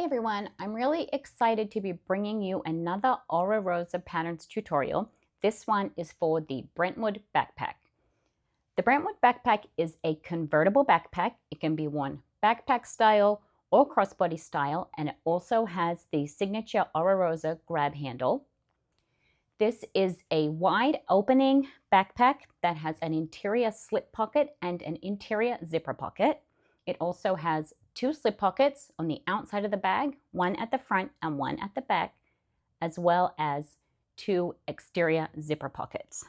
everyone, I'm really excited to be bringing you another Oro Rosa Patterns tutorial. This one is for the Brentwood Backpack. The Brentwood Backpack is a convertible backpack. It can be worn backpack style or crossbody style, and it also has the signature Oro Rosa grab handle. This is a wide opening backpack that has an interior slip pocket and an interior zipper pocket. It also has two slip pockets on the outside of the bag, one at the front and one at the back, as well as two exterior zipper pockets.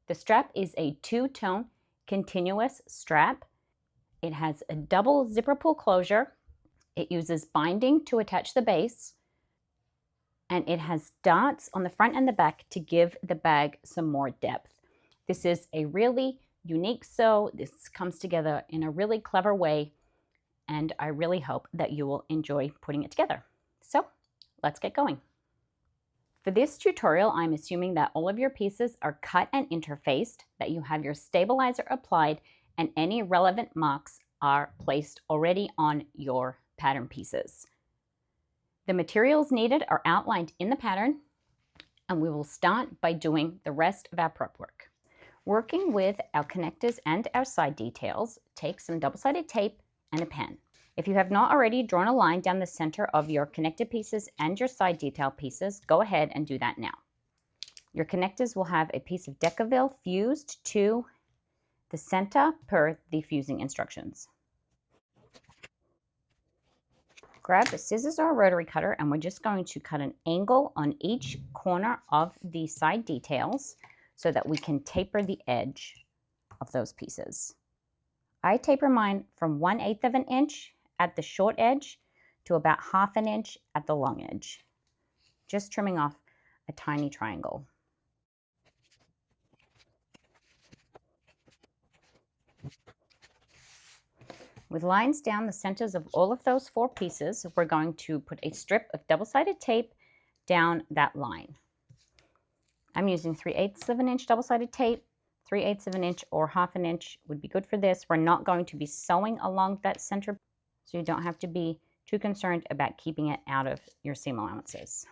The strap is a two-tone continuous strap. It has a double zipper pull closure. It uses binding to attach the base, and it has darts on the front and the back to give the bag some more depth. This is a really unique sew. This comes together in a really clever way, and I really hope that you will enjoy putting it together. So let's get going. For this tutorial, I'm assuming that all of your pieces are cut and interfaced, that you have your stabilizer applied, and any relevant marks are placed already on your pattern pieces. The materials needed are outlined in the pattern, and we will start by doing the rest of our prep work. Working with our connectors and our side details, take some double-sided tape and a pen. If you have not already drawn a line down the center of your connector pieces and your side detail pieces, go ahead and do that now. Your connectors will have a piece of Decaville fused to the center per the fusing instructions. Grab a scissors or a rotary cutter, and we're just going to cut an angle on each corner of the side details so that we can taper the edge of those pieces. I taper mine from 1/8 of an inch at the short edge to about 1/2 an inch at the long edge, just trimming off a tiny triangle. With lines down the centers of all of those 4 pieces, we're going to put a strip of double-sided tape down that line. I'm using 3/8 of an inch double-sided tape. 3/8 of an inch or 1/2 an inch would be good for this. We're not going to be sewing along that center, so you don't have to be too concerned about keeping it out of your seam allowances.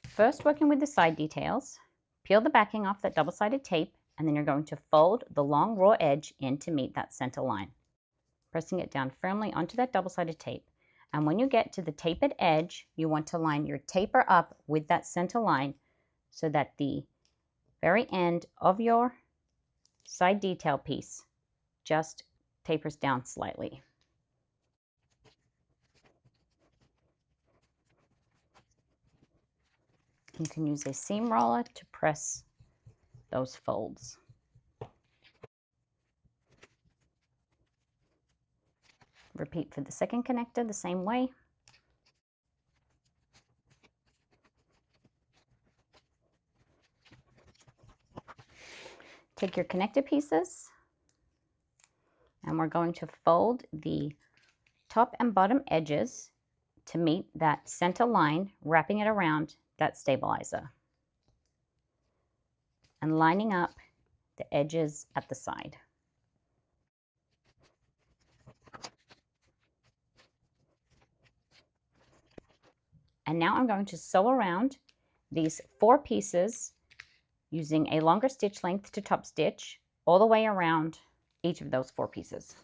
First, working with the side details, peel the backing off that double-sided tape, and then you're going to fold the long raw edge in to meet that center line, pressing it down firmly onto that double-sided tape. And when you get to the tapered edge, you want to line your taper up with that center line so that the very end of your side detail piece just tapers down slightly. You can use a seam roller to press those folds. Repeat for the second connector the same way. Take your connector pieces, and we're going to fold the top and bottom edges to meet that center line, wrapping it around that stabilizer and lining up the edges at the side. And now I'm going to sew around these 4 pieces using a longer stitch length to top stitch all the way around each of those 4 pieces.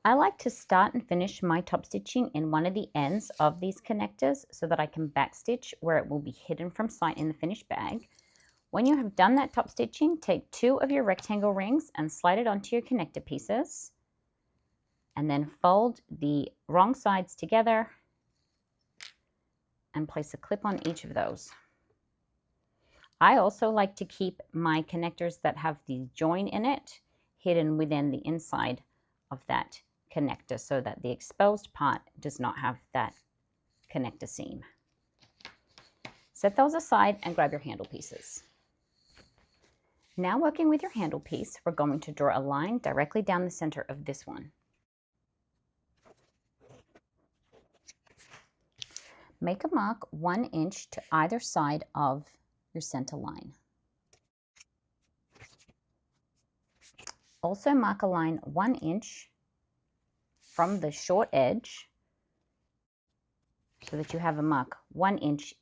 I like to start and finish my top stitching in one of the ends of these connectors so that I can backstitch where it will be hidden from sight in the finished bag. When you have done that top stitching, take 2 of your rectangle rings and slide it onto your connector pieces, and then fold the wrong sides together and place a clip on each of those. I also like to keep my connectors that have the join in it hidden within the inside of that connector so that the exposed part does not have that connector seam. Set those aside and grab your handle pieces. Now, working with your handle piece, we're going to draw a line directly down the center of this one. Make a mark 1 inch to either side of your center line. Also mark a line 1 inch from the short edge so that you have a mark 1 inch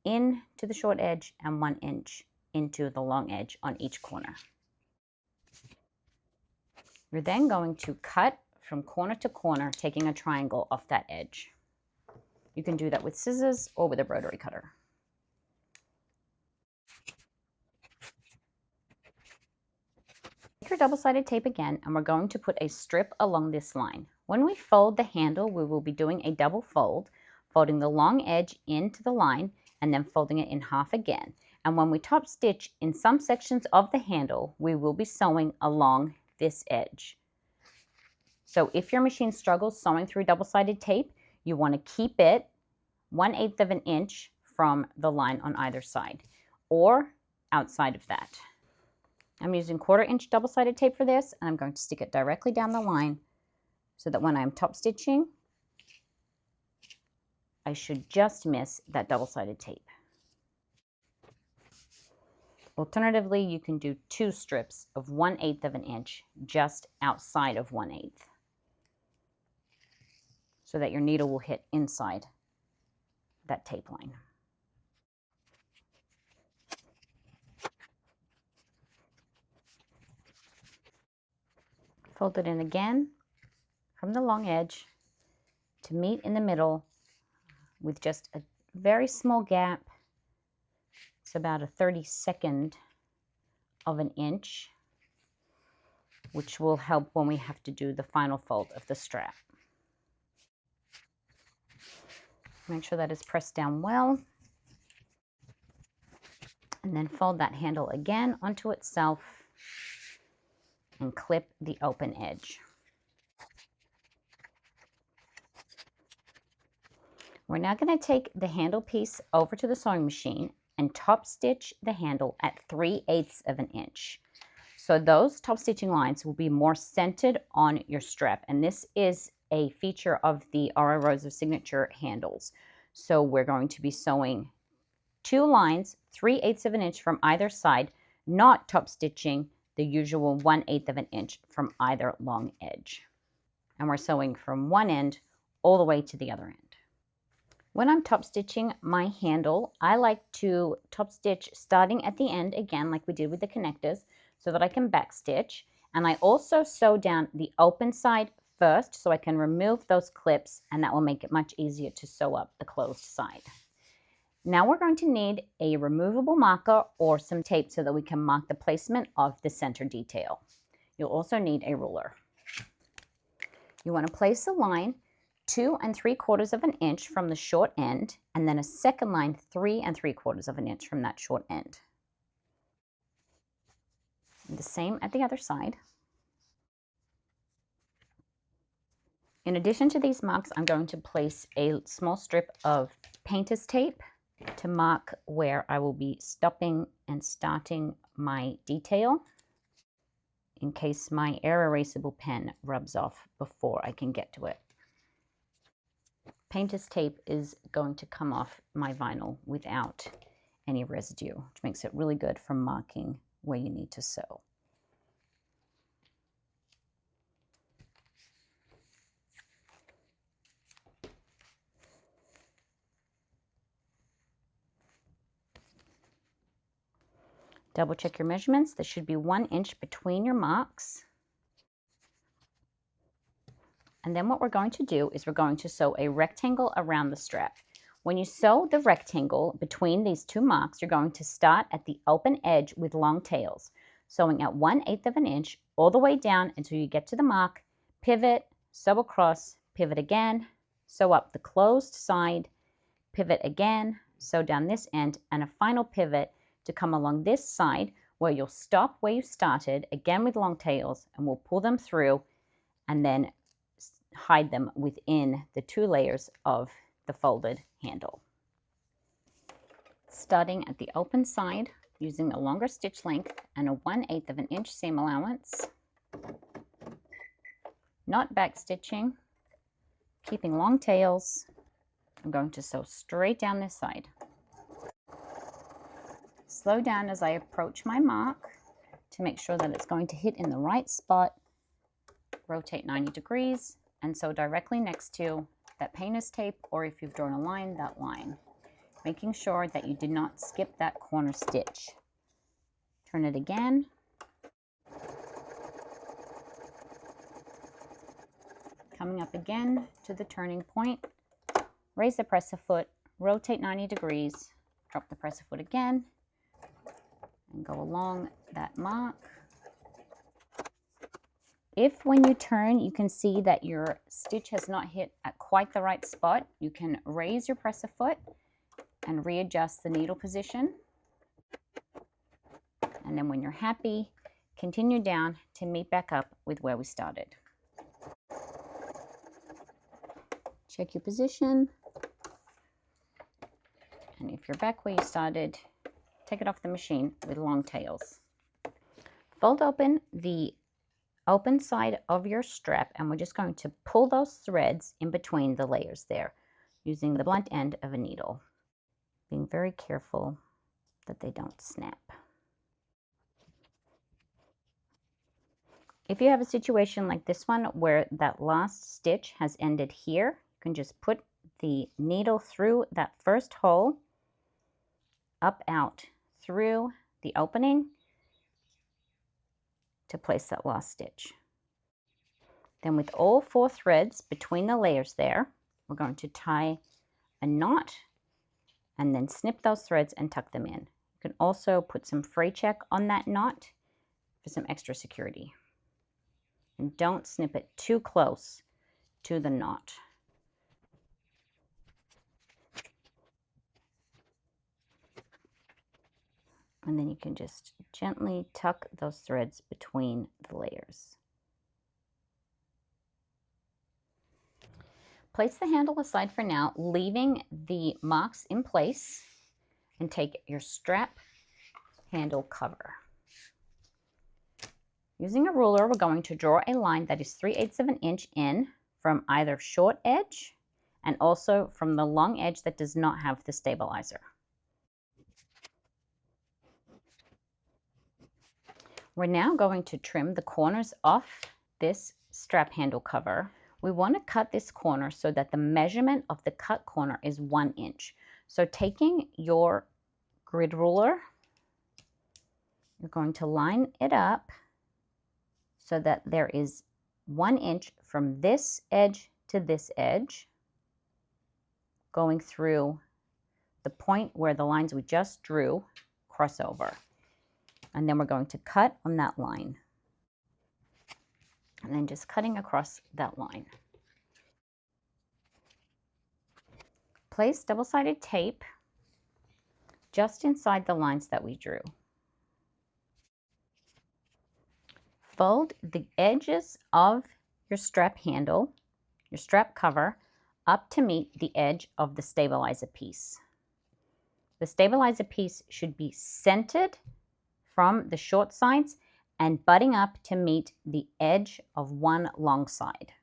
into the short edge and 1 inch into the long edge on each corner. You're then going to cut from corner to corner, taking a triangle off that edge. You can do that with scissors or with a rotary cutter. Take your double-sided tape again, and we're going to put a strip along this line. When we fold the handle, we will be doing a double fold, folding the long edge into the line and then folding it in half again. And when we top stitch in some sections of the handle, we will be sewing along this edge. So if your machine struggles sewing through double-sided tape, you want to keep it 1/8 of an inch from the line on either side or outside of that. I'm using 1/4 inch double-sided tape for this, and I'm going to stick it directly down the line so that when I'm top stitching, I should just miss that double-sided tape. Alternatively, you can do 2 strips of 1/8 of an inch just outside of 1/8 so that your needle will hit inside that tape line. Fold it in again from the long edge to meet in the middle with just a very small gap. It's about a 32nd of an inch, which will help when we have to do the final fold of the strap. Make sure that is pressed down well, and then fold that handle again onto itself and clip the open edge. We're now going to take the handle piece over to the sewing machine and top stitch the handle at 3/8 of an inch. So those top stitching lines will be more centered on your strap, and this is a feature of the Oro Rosa signature handles. So we're going to be sewing 2 lines 3/8 of an inch from either side, not top stitching the usual 1/8 of an inch from either long edge. And we're sewing from one end all the way to the other end. When I'm top stitching my handle, I like to top stitch starting at the end again, like we did with the connectors, so that I can back stitch. And I also sew down the open side first so I can remove those clips, and that will make it much easier to sew up the closed side. Now we're going to need a removable marker or some tape so that we can mark the placement of the center detail. You'll also need a ruler. You want to place a line 2 3/4 of an inch from the short end, and then a second line 3 3/4 of an inch from that short end. And the same at the other side. In addition to these marks, I'm going to place a small strip of painter's tape to mark where I will be stopping and starting my detail in case my air erasable pen rubs off before I can get to it. Painter's tape is going to come off my vinyl without any residue, which makes it really good for marking where you need to sew. Double check your measurements. There should be 1 inch between your marks. And then what we're going to do is we're going to sew a rectangle around the strap. When you sew the rectangle between these 2 marks, you're going to start at the open edge with long tails, sewing at 1/8 of an inch all the way down until you get to the mark, pivot, sew across, pivot again, sew up the closed side, pivot again, sew down this end, and a final pivot to come along this side where you'll stop where you started, again with long tails, and we'll pull them through and then hide them within the 2 layers of the folded handle. Starting at the open side, using a longer stitch length and a 1/8 of an inch seam allowance, not back stitching, keeping long tails, I'm going to sew straight down this side. Slow down as I approach my mark to make sure that it's going to hit in the right spot. Rotate 90 degrees and sew directly next to that painter's tape, or if you've drawn a line, that line. Making sure that you did not skip that corner stitch. Turn it again. Coming up again to the turning point, raise the presser foot, rotate 90 degrees, drop the presser foot again, and go along that mark. If when you turn, you can see that your stitch has not hit at quite the right spot, you can raise your presser foot and readjust the needle position. And then when you're happy, continue down to meet back up with where we started. Check your position. And if you're back where you started, take it off the machine with long tails. Fold open the open side of your strap, and we're just going to pull those threads in between the layers there using the blunt end of a needle, being very careful that they don't snap. If you have a situation like this one where that last stitch has ended here, you can just put the needle through that first hole, up, out, through the opening to place that last stitch. Then with all 4 threads between the layers there, we're going to tie a knot and then snip those threads and tuck them in. You can also put some fray check on that knot for some extra security. And don't snip it too close to the knot. And then you can just gently tuck those threads between the layers. Place the handle aside for now, leaving the marks in place, and take your strap handle cover. Using a ruler, we're going to draw a line that is 3/8 of an inch in from either short edge and also from the long edge that does not have the stabilizer. We're now going to trim the corners off this strap handle cover. We want to cut this corner so that the measurement of the cut corner is 1 inch. So taking your grid ruler, you're going to line it up so that there is 1 inch from this edge to this edge, going through the point where the lines we just drew cross over. And then we're going to cut on that line. And then just cutting across that line. Place double-sided tape just inside the lines that we drew. Fold the edges of your strap handle, your strap cover, up to meet the edge of the stabilizer piece. The stabilizer piece should be centered from the short sides and butting up to meet the edge of one long side.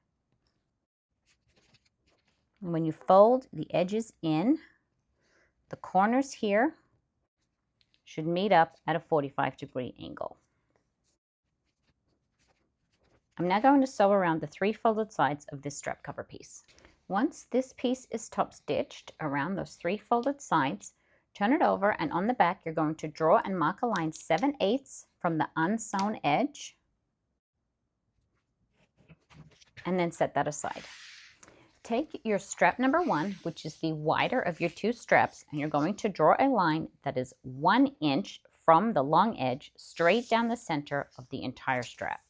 And when you fold the edges in, the corners here should meet up at a 45-degree angle. I'm now going to sew around the 3 folded sides of this strap cover piece. Once this piece is top stitched around those 3 folded sides, turn it over, and on the back you're going to draw and mark a line 7/8 from the unsewn edge, and then set that aside. Take your strap number 1, which is the wider of your 2 straps, and you're going to draw a line that is 1 inch from the long edge straight down the center of the entire strap.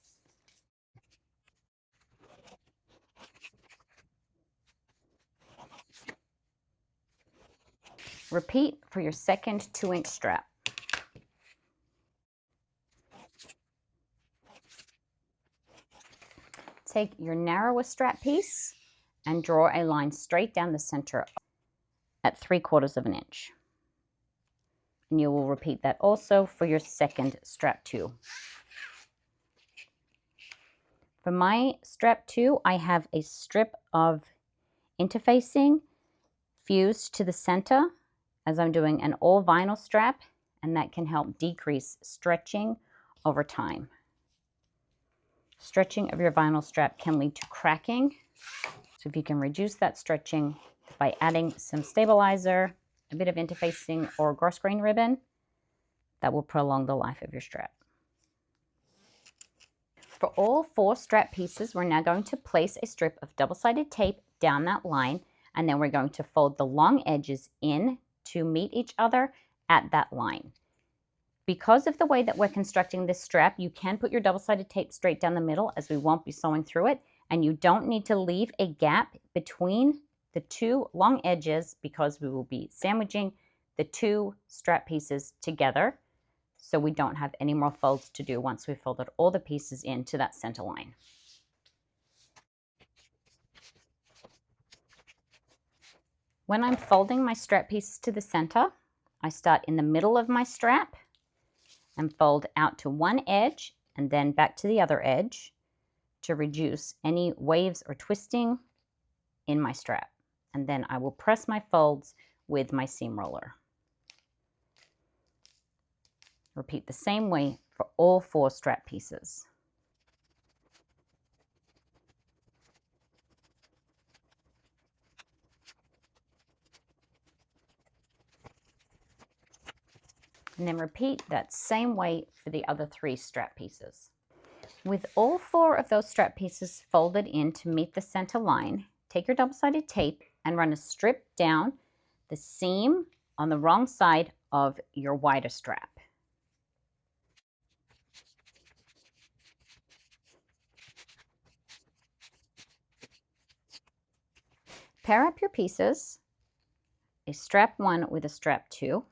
Repeat for your second 2-inch strap. Take your narrowest strap piece and draw a line straight down the center at 3/4 of an inch. And you will repeat that also for your second strap 2. For my strap 2, I have a strip of interfacing fused to the center as I'm doing an all vinyl strap, and that can help decrease stretching over time. Stretching of your vinyl strap can lead to cracking So if you can reduce that stretching by adding some stabilizer, a bit of interfacing or gross grain ribbon, that will prolong the life of your strap. For all 4 strap pieces, we're now going to place a strip of double-sided tape down that line, and then we're going to fold the long edges in to meet each other at that line. Because of the way that we're constructing this strap, you can put your double-sided tape straight down the middle, as we won't be sewing through it, and you don't need to leave a gap between the 2 long edges because we will be sandwiching the 2 strap pieces together, so we don't have any more folds to do once we've folded all the pieces into that center line. When I'm folding my strap pieces to the center, I start in the middle of my strap and fold out to one edge and then back to the other edge to reduce any waves or twisting in my strap. And then I will press my folds with my seam roller. Repeat the same way for all 4 strap pieces. And then repeat that same way for the other 3 strap pieces. With all 4 of those strap pieces folded in to meet the center line, take your double-sided tape and run a strip down the seam on the wrong side of your wider strap. Pair up your pieces, a strap 1 with a strap 2,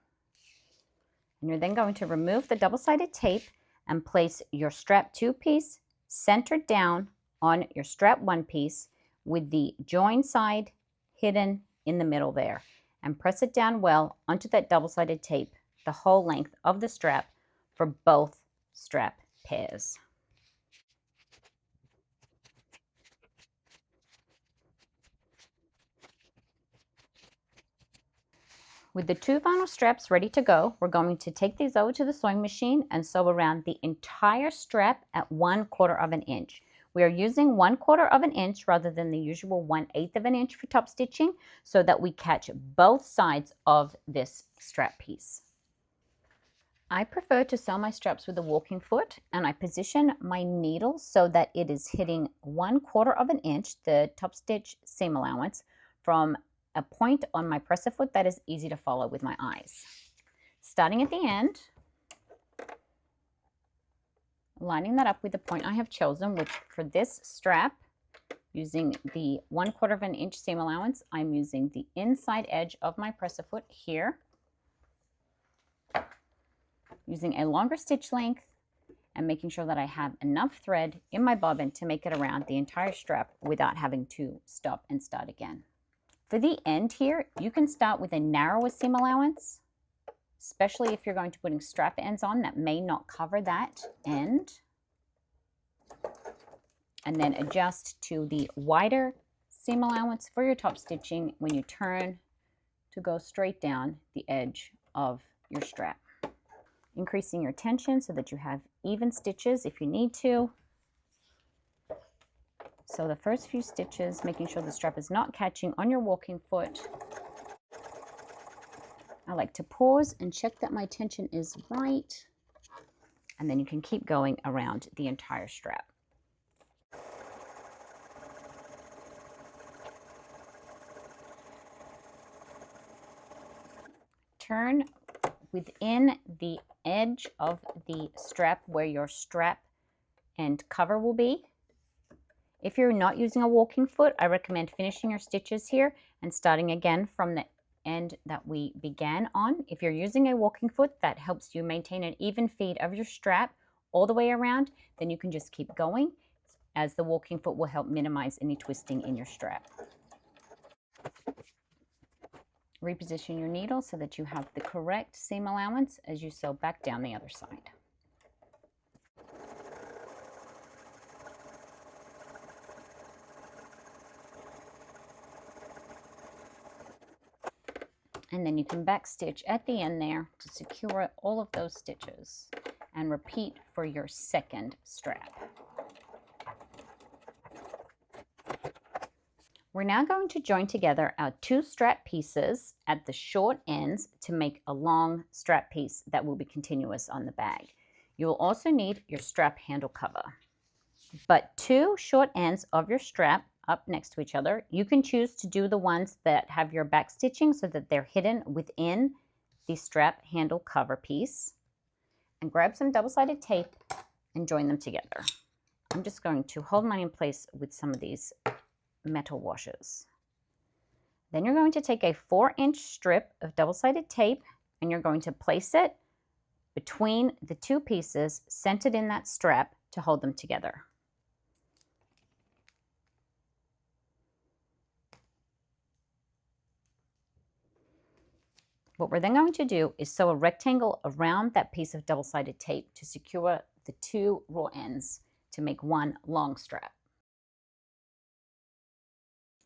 and you're then going to remove the double-sided tape and place your strap 2 piece centered down on your strap 1 piece with the join side hidden in the middle there, and press it down well onto that double-sided tape the whole length of the strap for both strap pairs. With the 2 vinyl straps ready to go, we're going to take these over to the sewing machine and sew around the entire strap at 1/4 of an inch. We are using 1/4 of an inch rather than the usual 1/8 of an inch for top stitching so that we catch both sides of this strap piece. I prefer to sew my straps with a walking foot, and I position my needle so that it is hitting 1/4 of an inch, the top stitch seam allowance, from a point on my presser foot that is easy to follow with my eyes. Starting at the end, lining that up with the point I have chosen, which for this strap, using the 1/4 of an inch seam allowance, I'm using the inside edge of my presser foot here, using a longer stitch length and making sure that I have enough thread in my bobbin to make it around the entire strap without having to stop and start again. For the end here, you can start with a narrower seam allowance, especially if you're going to be putting strap ends on that may not cover that end. And then adjust to the wider seam allowance for your top stitching when you turn to go straight down the edge of your strap. Increasing your tension so that you have even stitches if you need to. So the first few stitches, making sure the strap is not catching on your walking foot. I like to pause and check that my tension is right, and then you can keep going around the entire strap. Turn within the edge of the strap where your strap and cover will be. If you're not using a walking foot, I recommend finishing your stitches here and starting again from the end that we began on. If you're using a walking foot, that helps you maintain an even feed of your strap all the way around, then you can just keep going, as the walking foot will help minimize any twisting in your strap. Reposition your needle so that you have the correct seam allowance as you sew back down the other side. And then you can back stitch at the end there to secure all of those stitches and repeat for your second strap. We're now going to join together our two strap pieces at the short ends to make a long strap piece that will be continuous on the bag. You will also need your strap handle cover. But two short ends of your strap up next to each other. You can choose to do the ones that have your back stitching so that they're hidden within the strap handle cover piece. And grab some double-sided tape and join them together. I'm just going to hold mine in place with some of these metal washers. Then you're going to take a 4-inch strip of double-sided tape and you're going to place it between the two pieces centered in that strap to hold them together. What we're then going to do is sew a rectangle around that piece of double-sided tape to secure the two raw ends to make one long strap.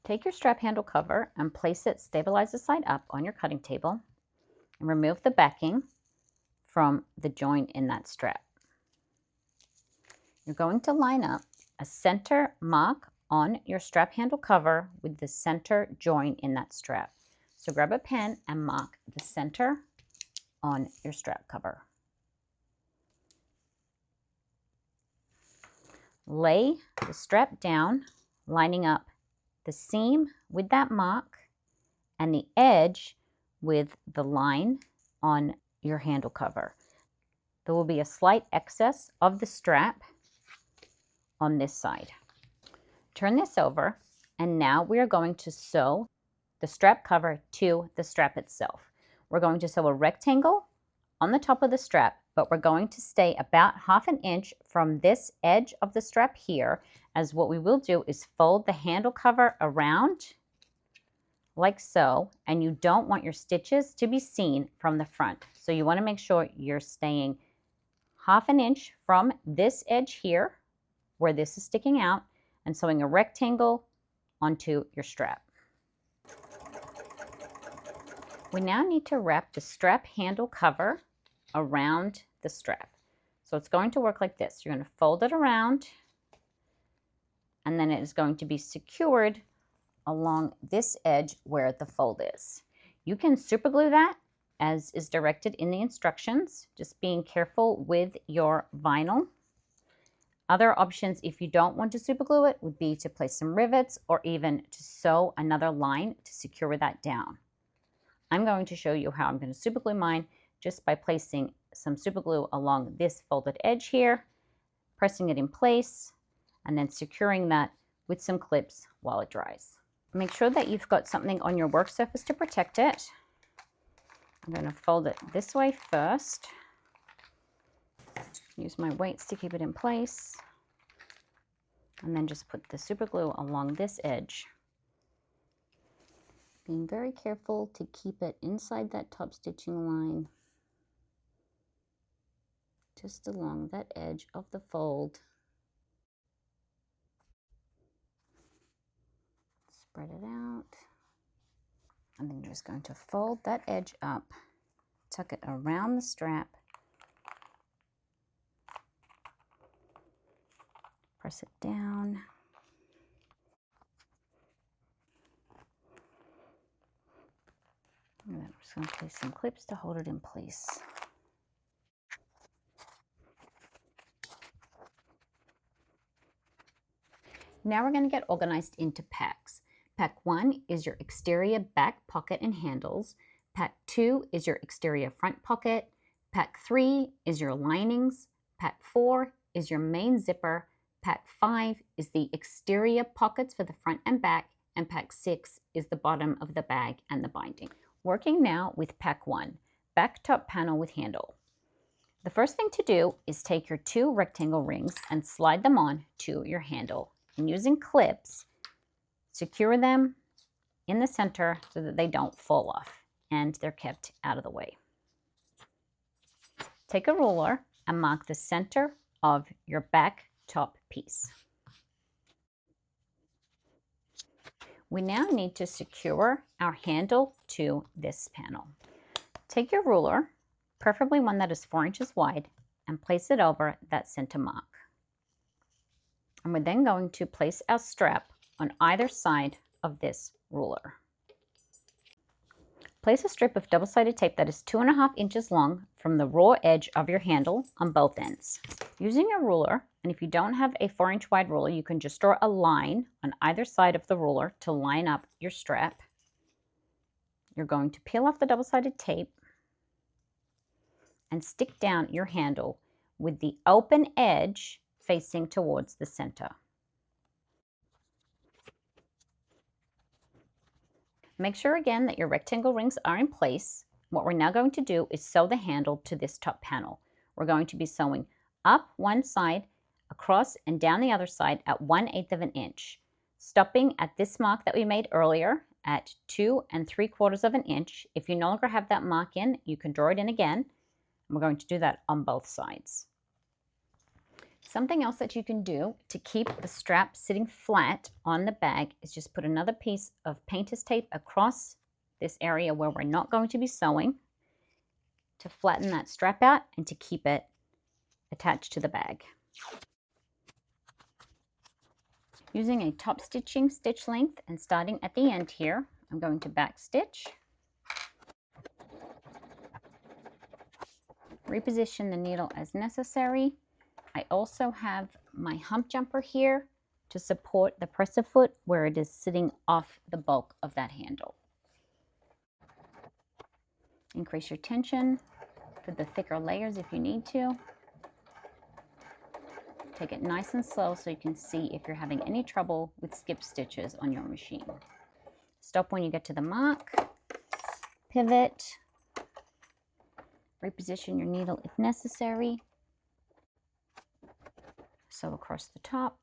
Take your strap handle cover and place it stabilized side up on your cutting table and remove the backing from the joint in that strap. You're going to line up a center mark on your strap handle cover with the center joint in that strap. So grab a pen and mark the center on your strap cover. Lay the strap down, lining up the seam with that mark and the edge with the line on your handle cover. There will be a slight excess of the strap on this side. Turn this over, and now we are going to sew the strap cover to the strap itself. We're going to sew a rectangle on the top of the strap, but we're going to stay about 1/2 inch from this edge of the strap here, as what we will do is fold the handle cover around like so, and you don't want your stitches to be seen from the front. So you want to make sure you're staying 1/2 inch from this edge here, where this is sticking out, and sewing a rectangle onto your strap. We now need to wrap the strap handle cover around the strap. So it's going to work like this. You're going to fold it around, and then it is going to be secured along this edge where the fold is. You can super glue that as is directed in the instructions, just being careful with your vinyl. Other options, if you don't want to super glue it, would be to place some rivets or even to sew another line to secure that down. I'm going to show you how I'm going to super glue mine just by placing some super glue along this folded edge here, pressing it in place, and then securing that with some clips while it dries. Make sure that you've got something on your work surface to protect it. I'm going to fold it this way first. Use my weights to keep it in place. And then just put the super glue along this edge. Being very careful to keep it inside that top stitching line, just along that edge of the fold. Spread it out, and then you're just going to fold that edge up, tuck it around the strap, press it down. And then I'm just going to place some clips to hold it in place. Now we're going to get organized into packs. Pack 1 is your exterior back pocket and handles. Pack 2 is your exterior front pocket. Pack 3 is your linings. Pack 4 is your main zipper. Pack 5 is the exterior pockets for the front and back. And pack 6 is the bottom of the bag and the binding. Working now with pack 1, back top panel with handle. The first thing to do is take your 2 rectangle rings and slide them on to your handle. And using clips, secure them in the center so that they don't fall off and they're kept out of the way. Take a ruler and mark the center of your back top piece. We now need to secure our handle to this panel. Take your ruler, preferably one that is 4 inches wide, and place it over that center mark. And we're then going to place our strap on either side of this ruler. Place a strip of double-sided tape that is 2.5 inches long from the raw edge of your handle on both ends. Using a ruler, and if you don't have a 4-inch wide ruler, you can just draw a line on either side of the ruler to line up your strap. You're going to peel off the double-sided tape and stick down your handle with the open edge facing towards the center. Make sure again that your rectangle rings are in place. What we're now going to do is sew the handle to this top panel. We're going to be sewing up one side, across and down the other side at 1/8 of an inch, stopping at this mark that we made earlier at 2 3/4 of an inch. If you no longer have that mark in, you can draw it in again. We're going to do that on both sides. Something else that you can do to keep the strap sitting flat on the bag is just put another piece of painter's tape across this area where we're not going to be sewing to flatten that strap out and to keep it attached to the bag. Using a top stitching stitch length and starting at the end here, I'm going to back stitch. Reposition the needle as necessary. I also have my hump jumper here to support the presser foot where it is sitting off the bulk of that handle. Increase your tension for the thicker layers if you need to. Take it nice and slow so you can see if you're having any trouble with skip stitches on your machine. Stop when you get to the mark, pivot, reposition your needle if necessary. Sew across the top.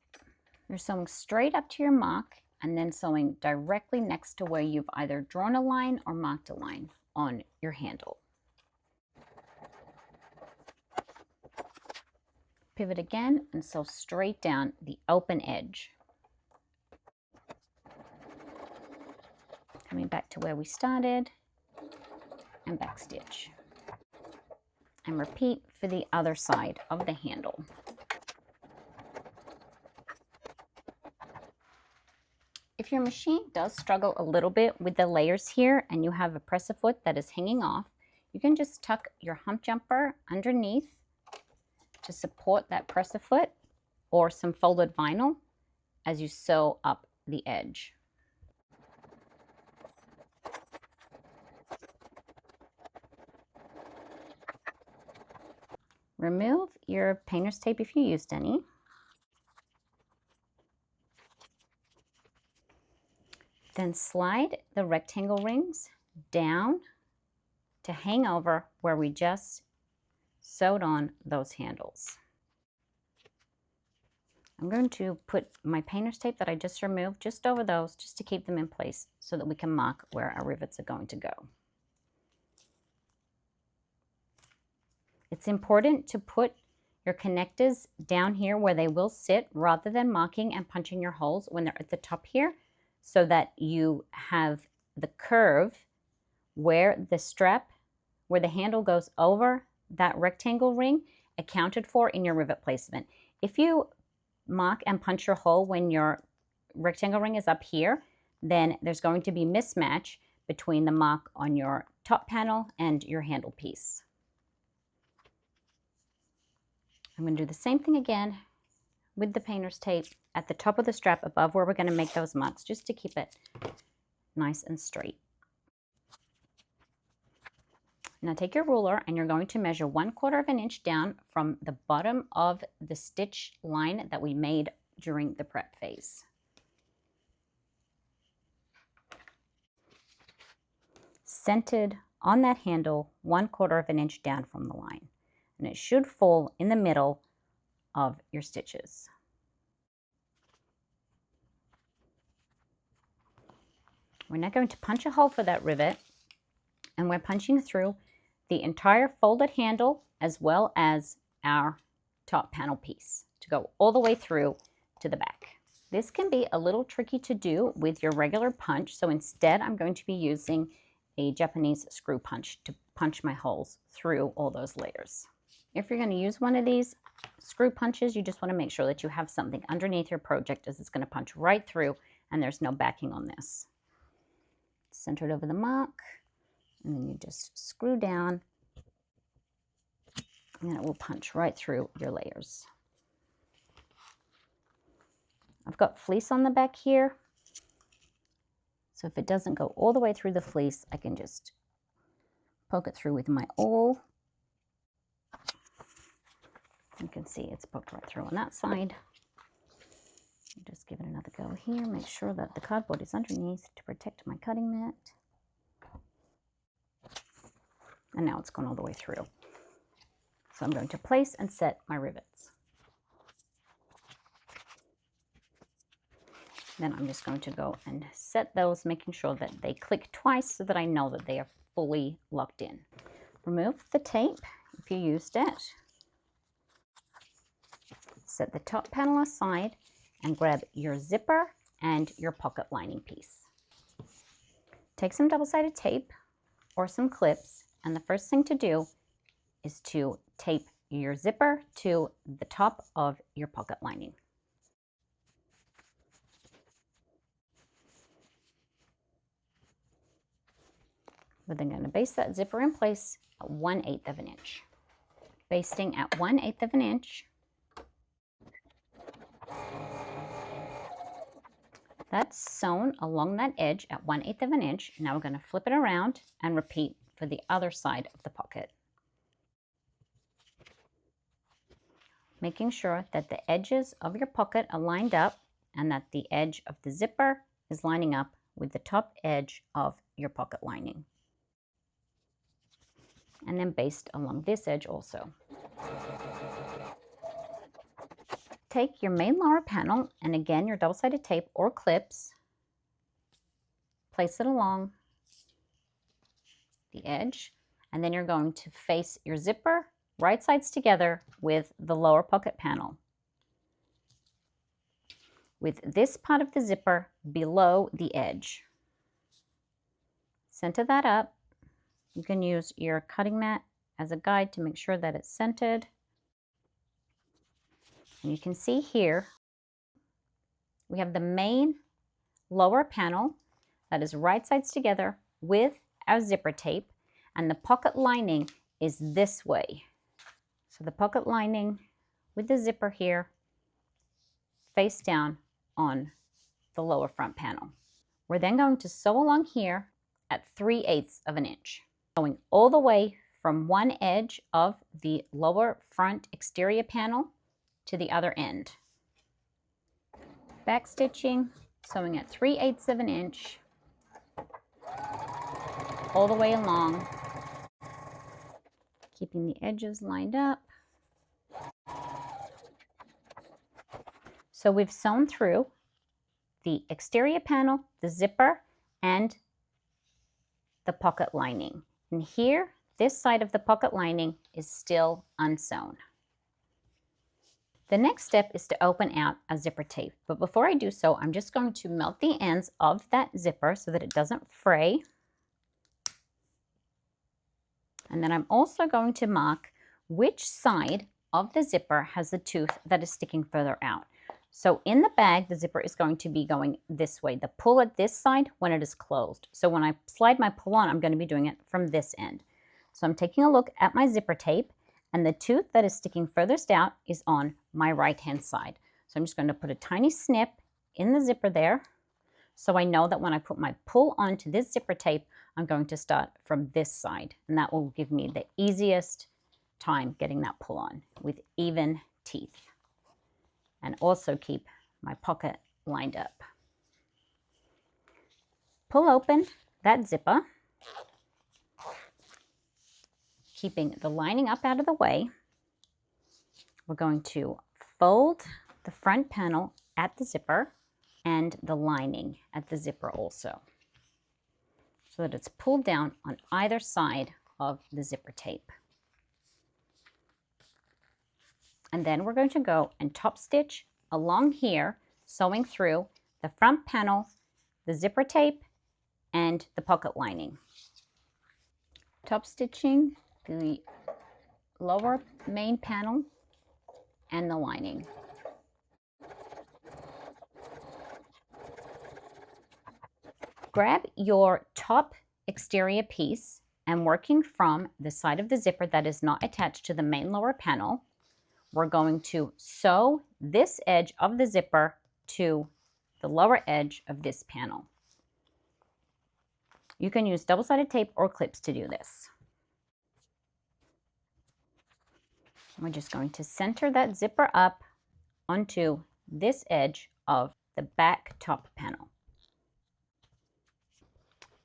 You're sewing straight up to your mark and then sewing directly next to where you've either drawn a line or marked a line on your handle. Pivot again and sew straight down the open edge. Coming back to where we started and back stitch. And repeat for the other side of the handle. If your machine does struggle a little bit with the layers here and you have a presser foot that is hanging off, you can just tuck your hump jumper underneath to support that presser foot or some folded vinyl as you sew up the edge. Remove your painter's tape if you used any. Then slide the rectangle rings down to hang over where we just sewed on those handles. I'm going to put my painter's tape that I just removed just over those just to keep them in place so that we can mark where our rivets are going to go. It's important to put your connectors down here where they will sit rather than marking and punching your holes when they're at the top here, so that you have the curve where the strap, where the handle goes over that rectangle ring accounted for in your rivet placement. If you mark and punch your hole when your rectangle ring is up here, then there's going to be mismatch between the mark on your top panel and your handle piece. I'm going to do the same thing again with the painter's tape at the top of the strap above where we're going to make those marks, just to keep it nice and straight. Now take your ruler and you're going to measure 1/4 of an inch down from the bottom of the stitch line that we made during the prep phase. Centered on that handle 1/4 of an inch down from the line. And it should fall in the middle of your stitches. We're now going to punch a hole for that rivet, and we're punching through the entire folded handle as well as our top panel piece to go all the way through to the back. This can be a little tricky to do with your regular punch, so instead I'm going to be using a Japanese screw punch to punch my holes through all those layers. If you're going to use one of these screw punches, you just want to make sure that you have something underneath your project, as it's going to punch right through and there's no backing on this. Center it over the mark, and then you just screw down, and it will punch right through your layers. I've got fleece on the back here, so if it doesn't go all the way through the fleece, I can just poke it through with my awl. You can see it's poked right through on that side. Just give it another go here. Make sure that the cardboard is underneath to protect my cutting mat. And now it's gone all the way through. So I'm going to place and set my rivets. Then I'm just going to go and set those, making sure that they click twice so that I know that they are fully locked in. Remove the tape if you used it. Set the top panel aside and grab your zipper and your pocket lining piece. Take some double-sided tape or some clips, and the first thing to do is to tape your zipper to the top of your pocket lining. We're then going to baste that zipper in place at 1/8 of an inch. Basting at 1/8 of an inch. That's sewn along that edge at 1/8 of an inch. Now we're going to flip it around and repeat for the other side of the pocket. Making sure that the edges of your pocket are lined up and that the edge of the zipper is lining up with the top edge of your pocket lining. And then baste along this edge also. Take your main lower panel and again your double-sided tape or clips, place it along the edge, and then you're going to face your zipper right sides together with the lower pocket panel, with this part of the zipper below the edge. Center that up. You can use your cutting mat as a guide to make sure that it's centered. And you can see here, we have the main lower panel that is right sides together with our zipper tape, and the pocket lining is this way. So the pocket lining with the zipper here, face down on the lower front panel. We're then going to sew along here at 3/8 of an inch, going all the way from one edge of the lower front exterior panel to the other end. Back stitching, sewing at 3/8 of an inch, all the way along, keeping the edges lined up. So we've sewn through the exterior panel, the zipper, and the pocket lining. And here, this side of the pocket lining is still unsewn. The next step is to open out a zipper tape. But before I do so, I'm just going to melt the ends of that zipper so that it doesn't fray. And then I'm also going to mark which side of the zipper has the tooth that is sticking further out. So in the bag, the zipper is going to be going this way, the pull at this side when it is closed. So when I slide my pull on, I'm going to be doing it from this end. So I'm taking a look at my zipper tape, and the tooth that is sticking furthest out is on my right-hand side. So I'm just going to put a tiny snip in the zipper there, so I know that when I put my pull onto this zipper tape, I'm going to start from this side, and that will give me the easiest time getting that pull on with even teeth, and also keep my pocket lined up. Pull open that zipper, keeping the lining up out of the way. We're going to fold the front panel at the zipper and the lining at the zipper also, so that it's pulled down on either side of the zipper tape. And then we're going to go and top stitch along here, sewing through the front panel, the zipper tape, and the pocket lining. Top stitching the lower main panel and the lining. Grab your top exterior piece and working from the side of the zipper that is not attached to the main lower panel, we're going to sew this edge of the zipper to the lower edge of this panel. You can use double-sided tape or clips to do this. We're just going to center that zipper up onto this edge of the back top panel.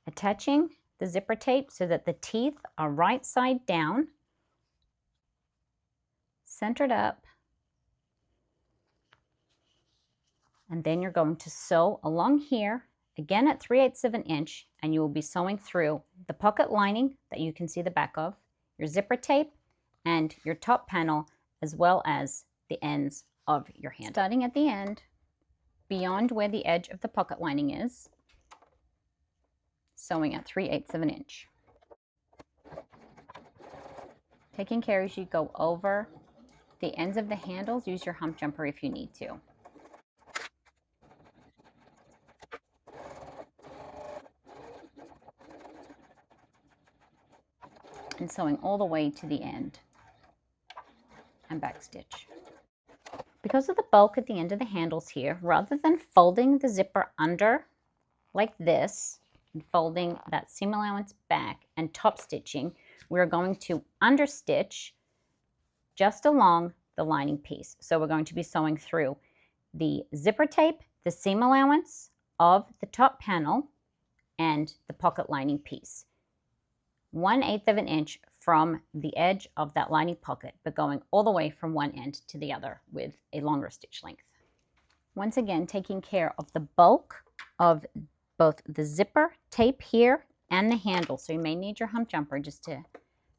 Attaching the zipper tape so that the teeth are right side down, centered up, and then you're going to sew along here, again at 3/8 of an inch, and you will be sewing through the pocket lining that you can see the back of, your zipper tape, and your top panel, as well as the ends of your handle. Starting at the end, beyond where the edge of the pocket lining is, sewing at 3/8 of an inch. Taking care as you go over the ends of the handles, use your hump jumper if you need to. And sewing all the way to the end and back stitch. Because of the bulk at the end of the handles here, rather than folding the zipper under like this, and folding that seam allowance back and top stitching, we're going to understitch just along the lining piece. So we're going to be sewing through the zipper tape, the seam allowance of the top panel, and the pocket lining piece. 1/8 of an inch from the edge of that lining pocket, but going all the way from one end to the other with a longer stitch length. Once again, taking care of the bulk of both the zipper tape here and the handle. So you may need your hump jumper just to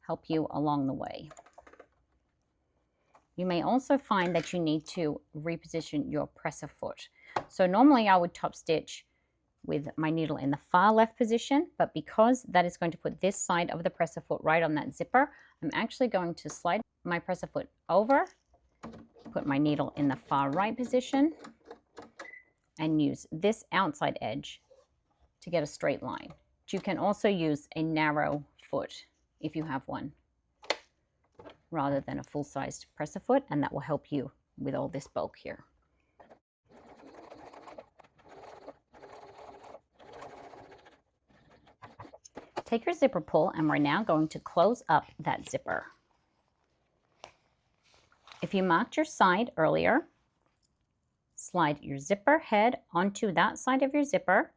help you along the way. You may also find that you need to reposition your presser foot. So normally I would top stitch with my needle in the far left position, but because that is going to put this side of the presser foot right on that zipper, I'm actually going to slide my presser foot over, put my needle in the far right position, and use this outside edge to get a straight line. You can also use a narrow foot if you have one, rather than a full-sized presser foot, and that will help you with all this bulk here. Take your zipper pull, and we're now going to close up that zipper. If you marked your side earlier, slide your zipper head onto that side of your zipper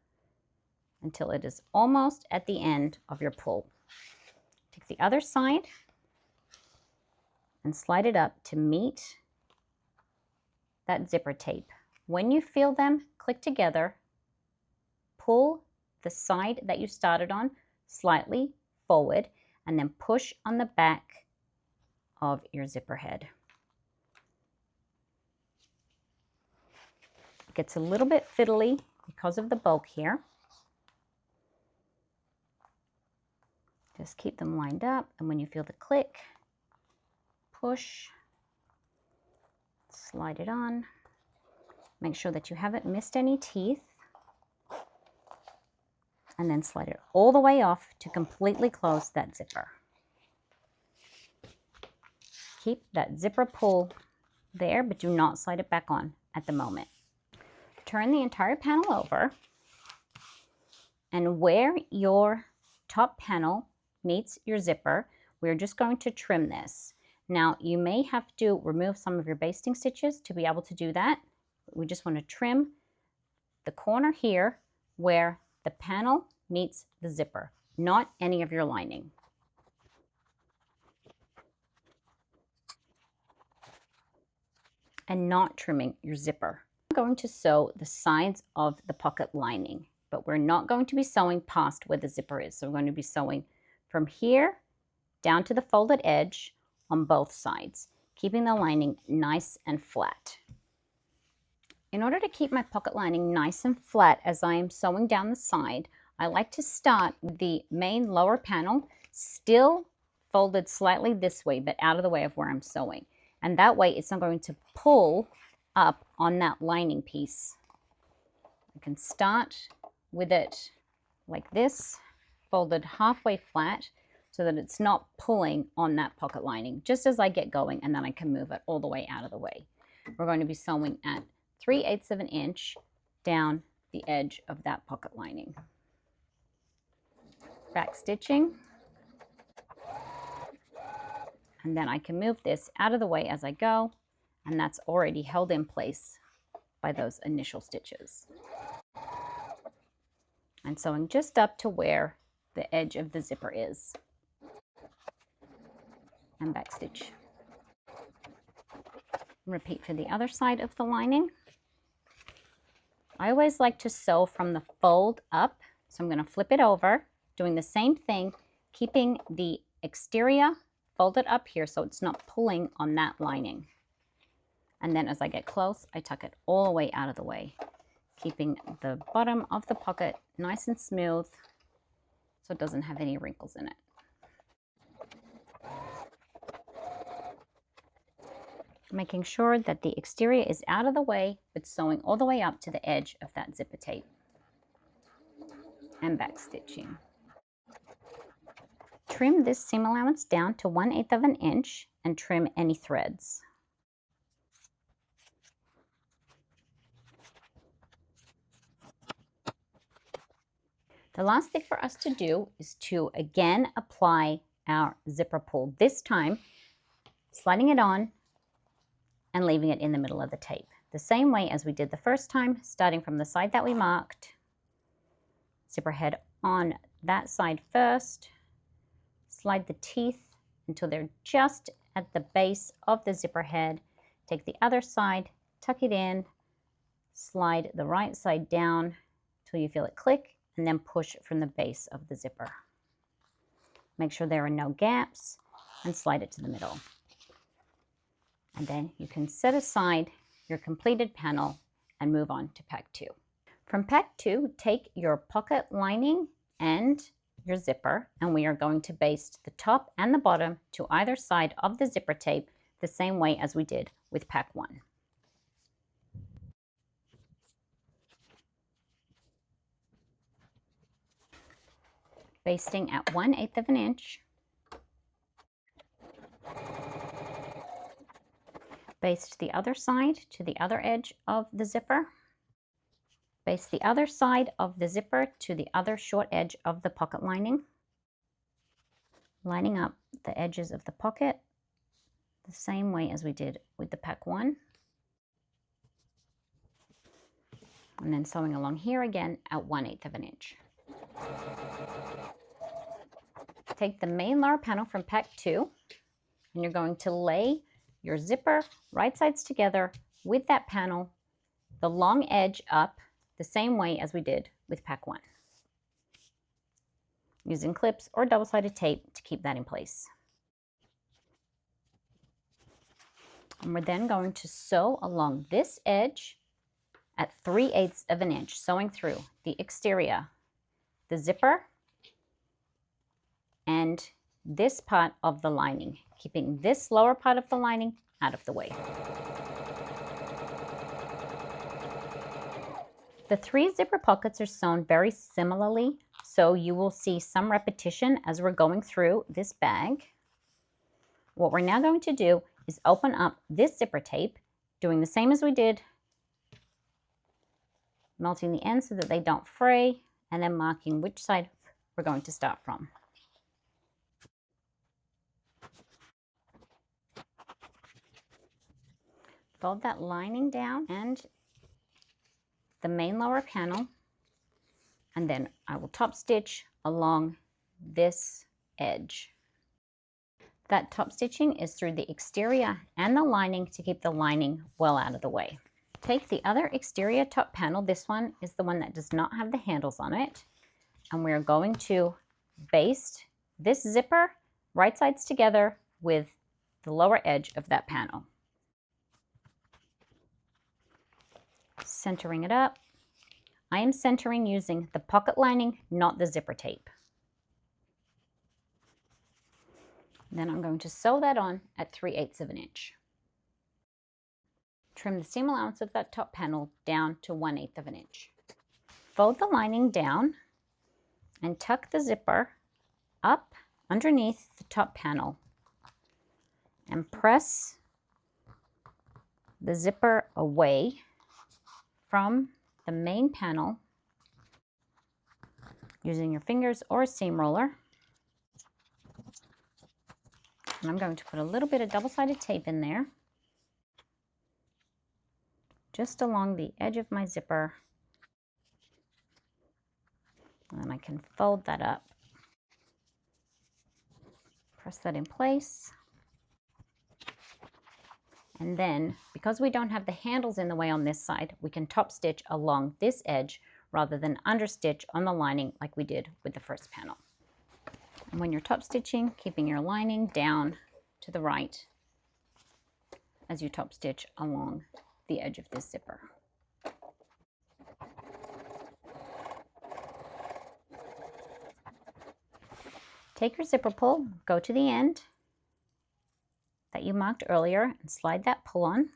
until it is almost at the end of your pull. Take the other side and slide it up to meet that zipper tape. When you feel them click together, pull the side that you started on slightly forward and then push on the back of your zipper head. It gets a little bit fiddly because of the bulk here. Just keep them lined up, and when you feel the click, push, slide it on. Make sure that you haven't missed any teeth, and then slide it all the way off to completely close that zipper. Keep that zipper pull there, but do not slide it back on at the moment. Turn the entire panel over, and where your top panel meets your zipper, we're just going to trim this. Now, you may have to remove some of your basting stitches to be able to do that. We just want to trim the corner here where the panel meets the zipper, not any of your lining. And not trimming your zipper. I'm going to sew the sides of the pocket lining, but we're not going to be sewing past where the zipper is. So we're going to be sewing from here down to the folded edge on both sides, keeping the lining nice and flat. In order to keep my pocket lining nice and flat as I am sewing down the side, I like to start with the main lower panel still folded slightly this way, but out of the way of where I'm sewing. And that way it's not going to pull up on that lining piece. I can start with it like this, folded halfway flat so that it's not pulling on that pocket lining just as I get going, and then I can move it all the way out of the way. We're going to be sewing at 3/8 of an inch down the edge of that pocket lining. Back stitching. And then I can move this out of the way as I go, and that's already held in place by those initial stitches. And sewing just up to where the edge of the zipper is. And back stitch. Repeat for the other side of the lining. I always like to sew from the fold up, so I'm going to flip it over, doing the same thing, keeping the exterior folded up here so it's not pulling on that lining. And then as I get close, I tuck it all the way out of the way, keeping the bottom of the pocket nice and smooth so it doesn't have any wrinkles in it. Making sure that the exterior is out of the way, but sewing all the way up to the edge of that zipper tape. And back stitching. Trim this seam allowance down to 1/8 of an inch and trim any threads. The last thing for us to do is to again apply our zipper pull, this time sliding it on and leaving it in the middle of the tape. The same way as we did the first time, starting from the side that we marked. Zipper head on that side first. Slide the teeth until they're just at the base of the zipper head. Take the other side, tuck it in, slide the right side down till you feel it click, and then push from the base of the zipper. Make sure there are no gaps and slide it to the middle. And then you can set aside your completed panel and move on to pack 2. From pack 2, take your pocket lining and your zipper, and we are going to baste the top and the bottom to either side of the zipper tape the same way as we did with pack 1. Basting at 1/8 of an inch. Baste the other side to the other edge of the zipper. Baste the other side of the zipper to the other short edge of the pocket lining. Lining up the edges of the pocket the same way as we did with the pack 1. And then sewing along here again at 1/8 of an inch. Take the main lower panel from pack 2, and you're going to lay your zipper right sides together with that panel, the long edge up the same way as we did with pack 1. Using clips or double-sided tape to keep that in place. And we're then going to sew along this edge at 3/8 of an inch, sewing through the exterior, the zipper, and this part of the lining, keeping this lower part of the lining out of the way. The 3 zipper pockets are sewn very similarly, so you will see some repetition as we're going through this bag. What we're now going to do is open up this zipper tape, doing the same as we did, melting the ends so that they don't fray, and then marking which side we're going to start from. Fold that lining down and the main lower panel, and then I will top stitch along this edge. That top stitching is through the exterior and the lining to keep the lining well out of the way. Take the other exterior top panel, this one is the one that does not have the handles on it, and we're going to baste this zipper right sides together with the lower edge of that panel. Centering it up. I am centering using the pocket lining, not the zipper tape. Then I'm going to sew that on at 3/8 of an inch. Trim the seam allowance of that top panel down to 1/8 of an inch. Fold the lining down and tuck the zipper up underneath the top panel and press the zipper away from the main panel using your fingers or a seam roller. And I'm going to put a little bit of double-sided tape in there, just along the edge of my zipper. And then I can fold that up. Press that in place. And then, because we don't have the handles in the way on this side, we can top stitch along this edge rather than understitch on the lining like we did with the first panel. And when you're top stitching, keeping your lining down to the right as you top stitch along the edge of this zipper. Take your zipper pull, go to the end that you marked earlier and slide that pull on.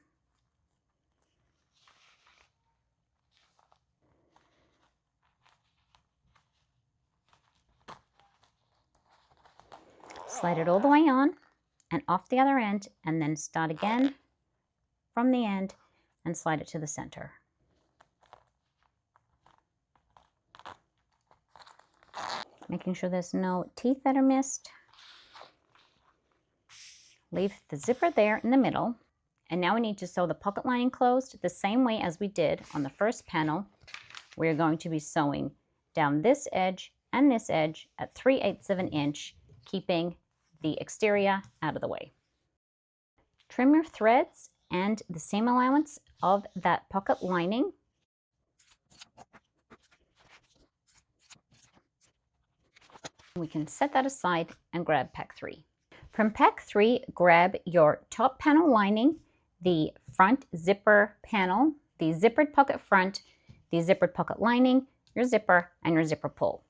Slide it all the way on and off the other end, and then start again from the end and slide it to the center. Making sure there's no teeth that are missed. Leave the zipper there in the middle, and now we need to sew the pocket lining closed the same way as we did on the first panel. We're going to be sewing down this edge and this edge at 3/8 of an inch, keeping the exterior out of the way. Trim your threads and the seam allowance of that pocket lining. We can set that aside and grab pack 3. From pack 3, grab your top panel lining, the front zipper panel, the zippered pocket front, the zippered pocket lining, your zipper, and your zipper pull.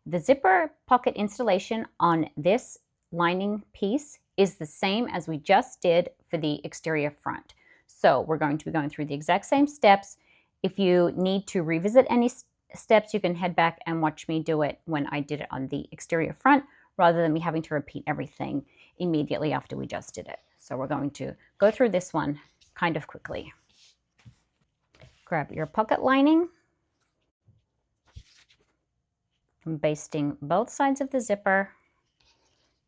The zipper pocket installation on this lining piece is the same as we just did for the exterior front. So we're going to be going through the exact same steps. If you need to revisit any steps, you can head back and watch me do it when I did it on the exterior front, rather than me having to repeat everything immediately after we just did it. So we're going to go through this one kind of quickly. Grab your pocket lining, and basting both sides of the zipper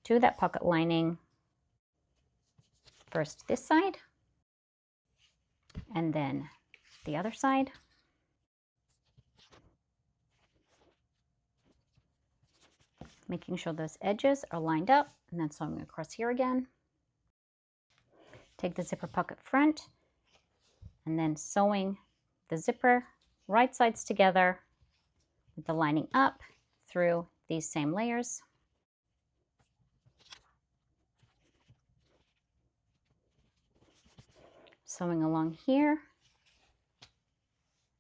to that pocket lining. First this side, and then the other side. Making sure those edges are lined up, and then sewing across here again. Take the zipper pocket front, and then sewing the zipper right sides together with the lining up through these same layers. Sewing along here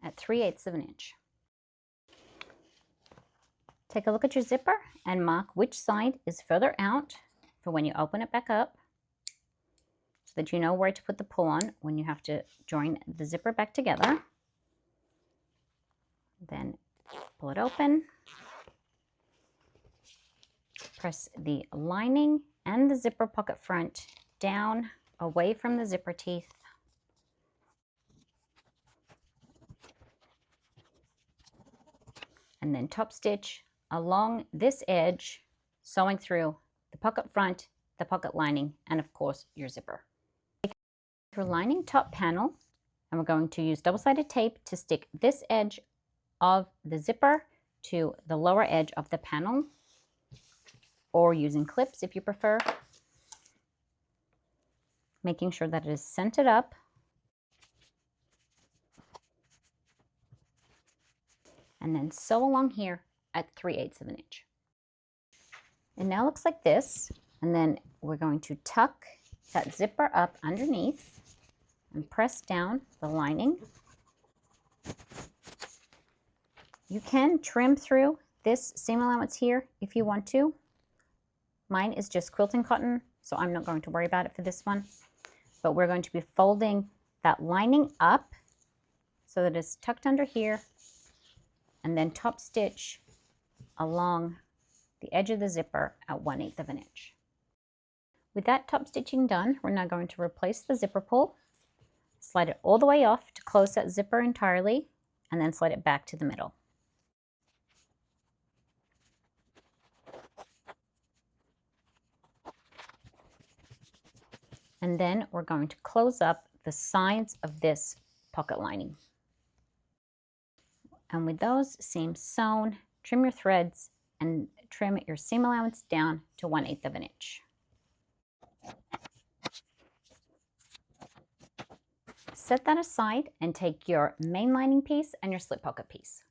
at 3/8 of an inch. Take a look at your zipper and mark which side is further out for when you open it back up, so that you know where to put the pull on when you have to join the zipper back together. Then pull it open. Press the lining and the zipper pocket front down away from the zipper teeth. And then top stitch along this edge, sewing through the pocket front, the pocket lining, and of course your zipper. Take your lining top panel, and we're going to use double-sided tape to stick this edge of the zipper to the lower edge of the panel, or using clips if you prefer. Making sure that it is centered up. And then sew along here at 3/8 of an inch. It now looks like this, and then we're going to tuck that zipper up underneath and press down the lining. You can trim through this seam allowance here if you want to. Mine is just quilting cotton, so I'm not going to worry about it for this one. But we're going to be folding that lining up so that it's tucked under here, and then top stitch along the edge of the zipper at 1/8 of an inch. With that top stitching done, we're now going to replace the zipper pull, slide it all the way off to close that zipper entirely, and then slide it back to the middle. And then we're going to close up the sides of this pocket lining. And with those seams sewn, trim your threads and trim your seam allowance down to 1/8 of an inch. Set that aside and take your main lining piece and your slip pocket piece.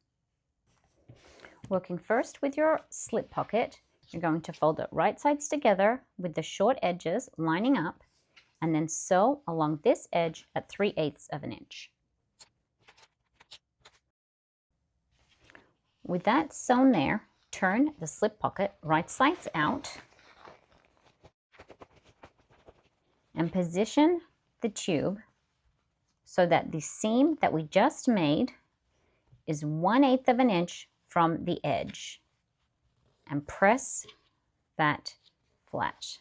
Working first with your slip pocket, you're going to fold it right sides together with the short edges lining up, and then sew along this edge at 3/8 of an inch. With that sewn there, turn the slip pocket right sides out and position the tube so that the seam that we just made is 1/8 of an inch from the edge, and press that flat.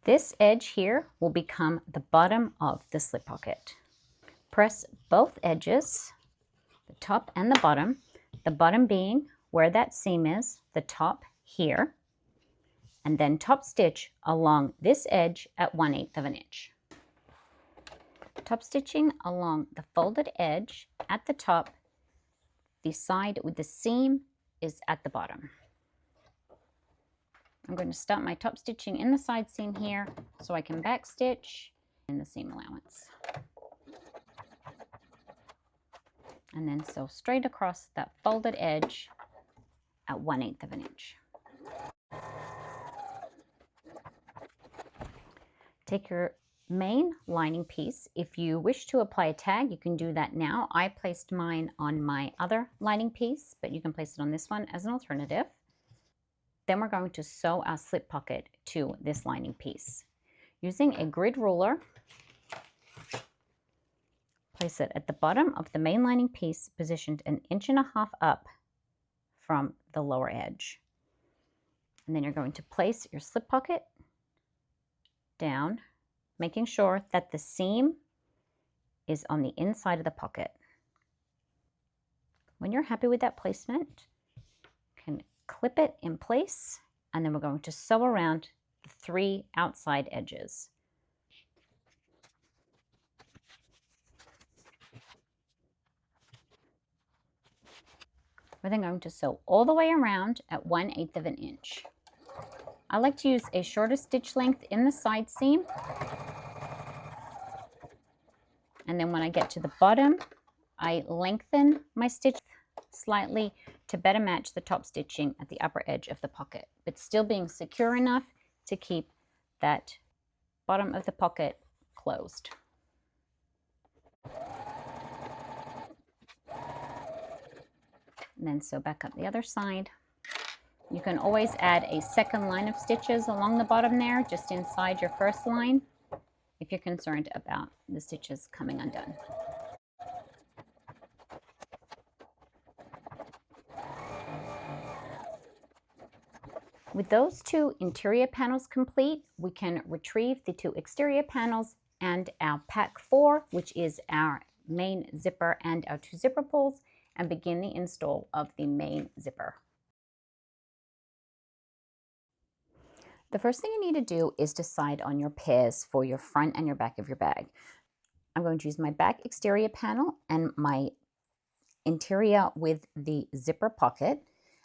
This edge here will become the bottom of the slip pocket. Press both edges, the top and the bottom being where that seam is, the top here, and then top stitch along this edge at 1/8 of an inch. Top stitching along the folded edge at the top, the side with the seam is at the bottom. I'm going to start my top stitching in the side seam here so I can back stitch in the seam allowance. And then sew straight across that folded edge at 1/8 of an inch. Take your main lining piece. If you wish to apply a tag, you can do that now. I placed mine on my other lining piece, but you can place it on this one as an alternative. Then we're going to sew our slip pocket to this lining piece. Using a grid ruler, place it at the bottom of the main lining piece, positioned 1.5 inches up from the lower edge. And then you're going to place your slip pocket down, making sure that the seam is on the inside of the pocket. When you're happy with that placement, you can clip it in place, and then we're going to sew around the 3 outside edges. We're then going to sew all the way around at 1/8 of an inch. I like to use a shorter stitch length in the side seam. And then when I get to the bottom, I lengthen my stitch slightly to better match the top stitching at the upper edge of the pocket, but still being secure enough to keep that bottom of the pocket closed. And then sew back up the other side. You can always add a second line of stitches along the bottom there, just inside your first line, if you're concerned about the stitches coming undone. With those 2 interior panels complete, we can retrieve the 2 exterior panels and our pack 4, which is our main zipper and our 2 zipper pulls, and begin the install of the main zipper. The first thing you need to do is decide on your pairs for your front and your back of your bag. I'm going to use my back exterior panel and my interior with the zipper pocket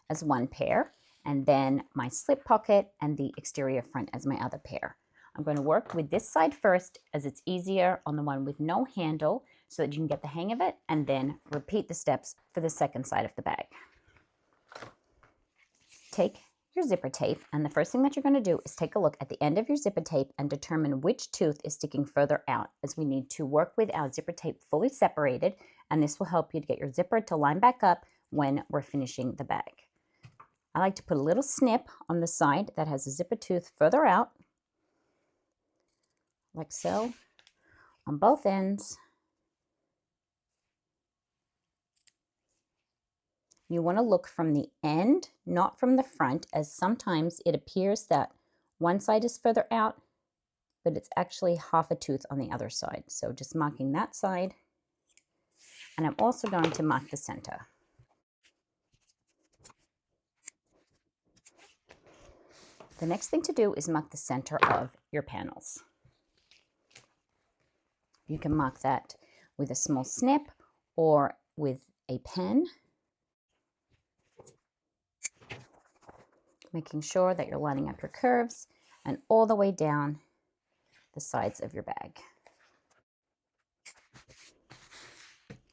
as one pair, and then my slip pocket and the exterior front as my other pair. I'm going to work with this side first, as it's easier on the one with no handle, so that you can get the hang of it, and then repeat the steps for the second side of the bag. Take your zipper tape, and the first thing that you're going to do is take a look at the end of your zipper tape and determine which tooth is sticking further out, as we need to work with our zipper tape fully separated, and this will help you to get your zipper to line back up when we're finishing the bag. I like to put a little snip on the side that has a zipper tooth further out, like so, on both ends. You want to look from the end, not from the front, as sometimes it appears that one side is further out, but it's actually half a tooth on the other side. So just marking that side. And I'm also going to mark the center. The next thing to do is mark the center of your panels. You can mark that with a small snip or with a pen, making sure that you're lining up your curves and all the way down the sides of your bag.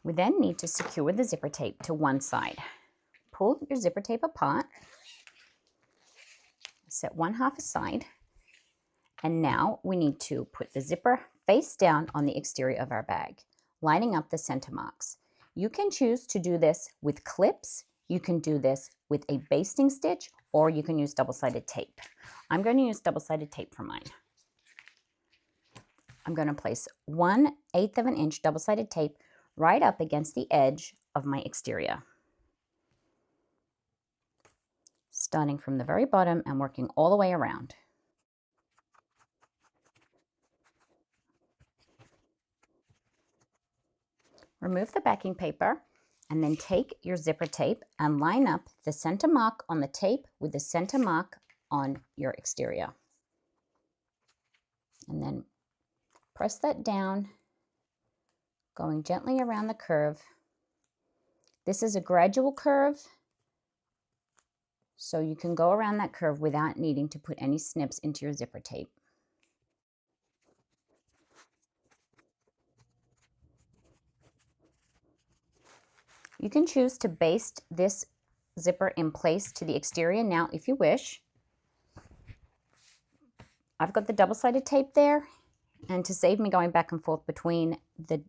We then need to secure the zipper tape to one side. Pull your zipper tape apart, set one half aside, and now we need to put the zipper face down on the exterior of our bag, lining up the center marks. You can choose to do this with clips, you can do this with a basting stitch, or you can use double-sided tape. I'm going to use double-sided tape for mine. I'm going to place 1/8 of an inch double-sided tape right up against the edge of my exterior, starting from the very bottom and working all the way around. Remove the backing paper and then take your zipper tape and line up the center mark on the tape with the center mark on your exterior. And then press that down, going gently around the curve. This is a gradual curve, so you can go around that curve without needing to put any snips into your zipper tape. You can choose to baste this zipper in place to the exterior now if you wish. I've got the double-sided tape there, and to save me going back and forth between the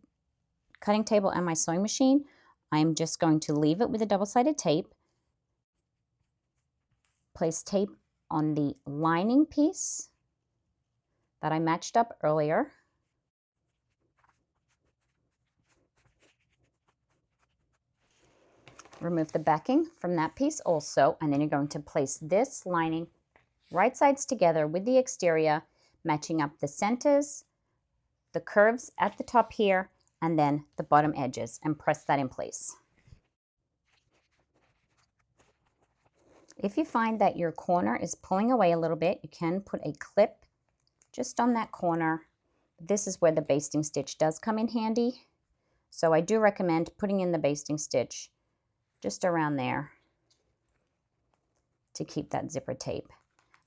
cutting table and my sewing machine, I'm just going to leave it with the double-sided tape. Place tape on the lining piece that I matched up earlier. Remove the backing from that piece also, and then you're going to place this lining right sides together with the exterior, matching up the centers, the curves at the top here, and then the bottom edges, and press that in place. If you find that your corner is pulling away a little bit, you can put a clip just on that corner. This is where the basting stitch does come in handy. So I do recommend putting in the basting stitch just around there to keep that zipper tape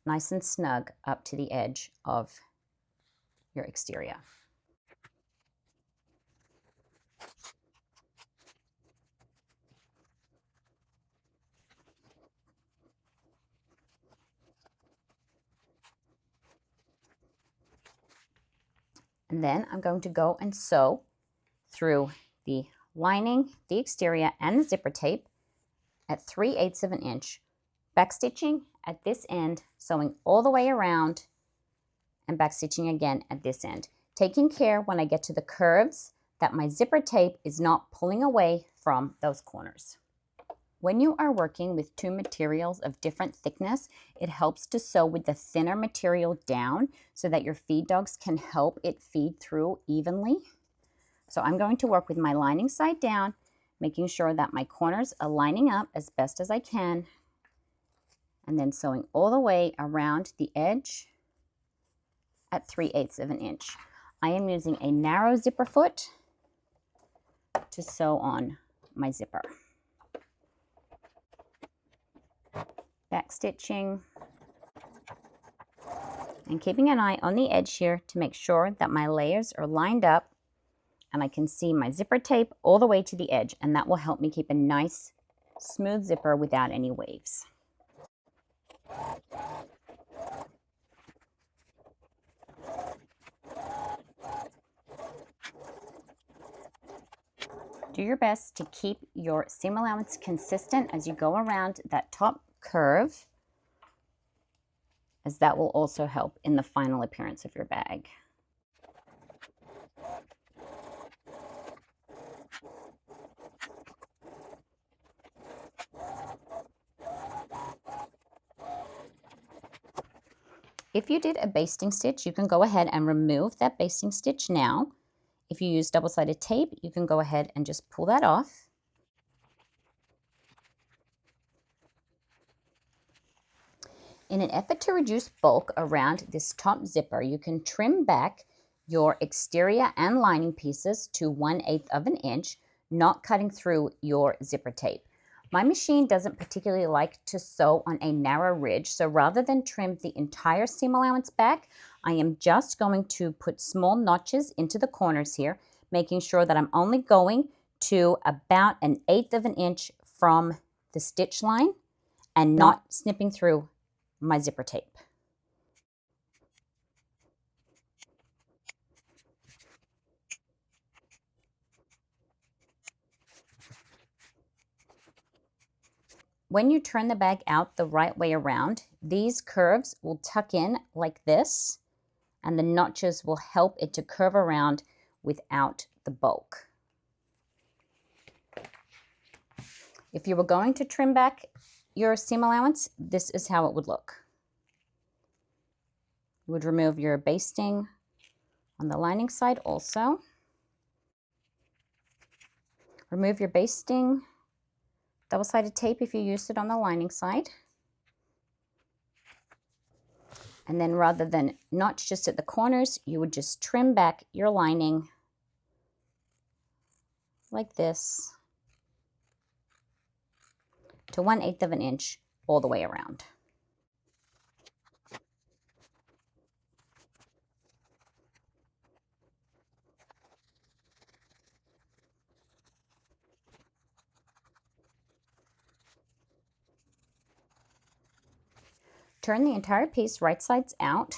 nice and snug up to the edge of your exterior. And then I'm going to go and sew through the lining, the exterior, and the zipper tape at 3/8 of an inch, backstitching at this end, sewing all the way around, and backstitching again at this end, taking care when I get to the curves that my zipper tape is not pulling away from those corners. When you are working with two materials of different thickness, it helps to sew with the thinner material down so that your feed dogs can help it feed through evenly. So I'm going to work with my lining side down, making sure that my corners are lining up as best as I can, and then sewing all the way around the edge at 3/8 of an inch. I am using a narrow zipper foot to sew on my zipper. Backstitching and keeping an eye on the edge here to make sure that my layers are lined up and I can see my zipper tape all the way to the edge, and that will help me keep a nice smooth zipper without any waves. Do your best to keep your seam allowance consistent as you go around that top curve, as that will also help in the final appearance of your bag. If you did a basting stitch, you can go ahead and remove that basting stitch now. If you use double-sided tape, you can go ahead and just pull that off. In an effort to reduce bulk around this top zipper, you can trim back your exterior and lining pieces to 1/8 of an inch, not cutting through your zipper tape. My machine doesn't particularly like to sew on a narrow ridge, so rather than trim the entire seam allowance back, I am just going to put small notches into the corners here, making sure that I'm only going to about 1/8 of an inch from the stitch line and not snipping through my zipper tape. When you turn the bag out the right way around, these curves will tuck in like this, and the notches will help it to curve around without the bulk. If you were going to trim back your seam allowance, this is how it would look. You would remove your basting on the lining side also. Remove your basting, double-sided tape if you used it on the lining side. And then rather than notch just at the corners, you would just trim back your lining like this to 1/8 of an inch all the way around. Turn the entire piece right sides out,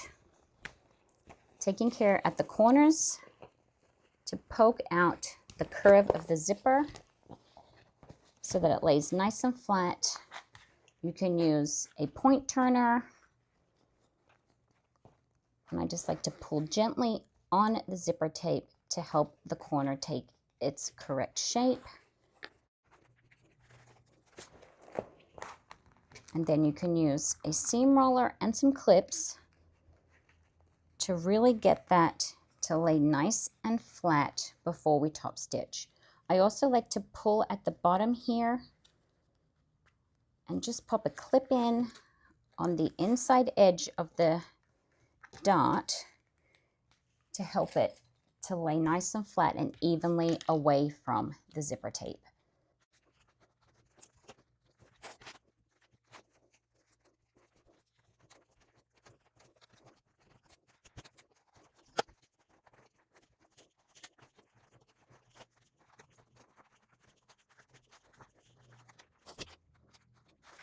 taking care at the corners to poke out the curve of the zipper so that it lays nice and flat. You can use a point turner, and I just like to pull gently on the zipper tape to help the corner take its correct shape. And then you can use a seam roller and some clips to really get that to lay nice and flat before we top stitch. I also like to pull at the bottom here and just pop a clip in on the inside edge of the dot to help it to lay nice and flat and evenly away from the zipper tape.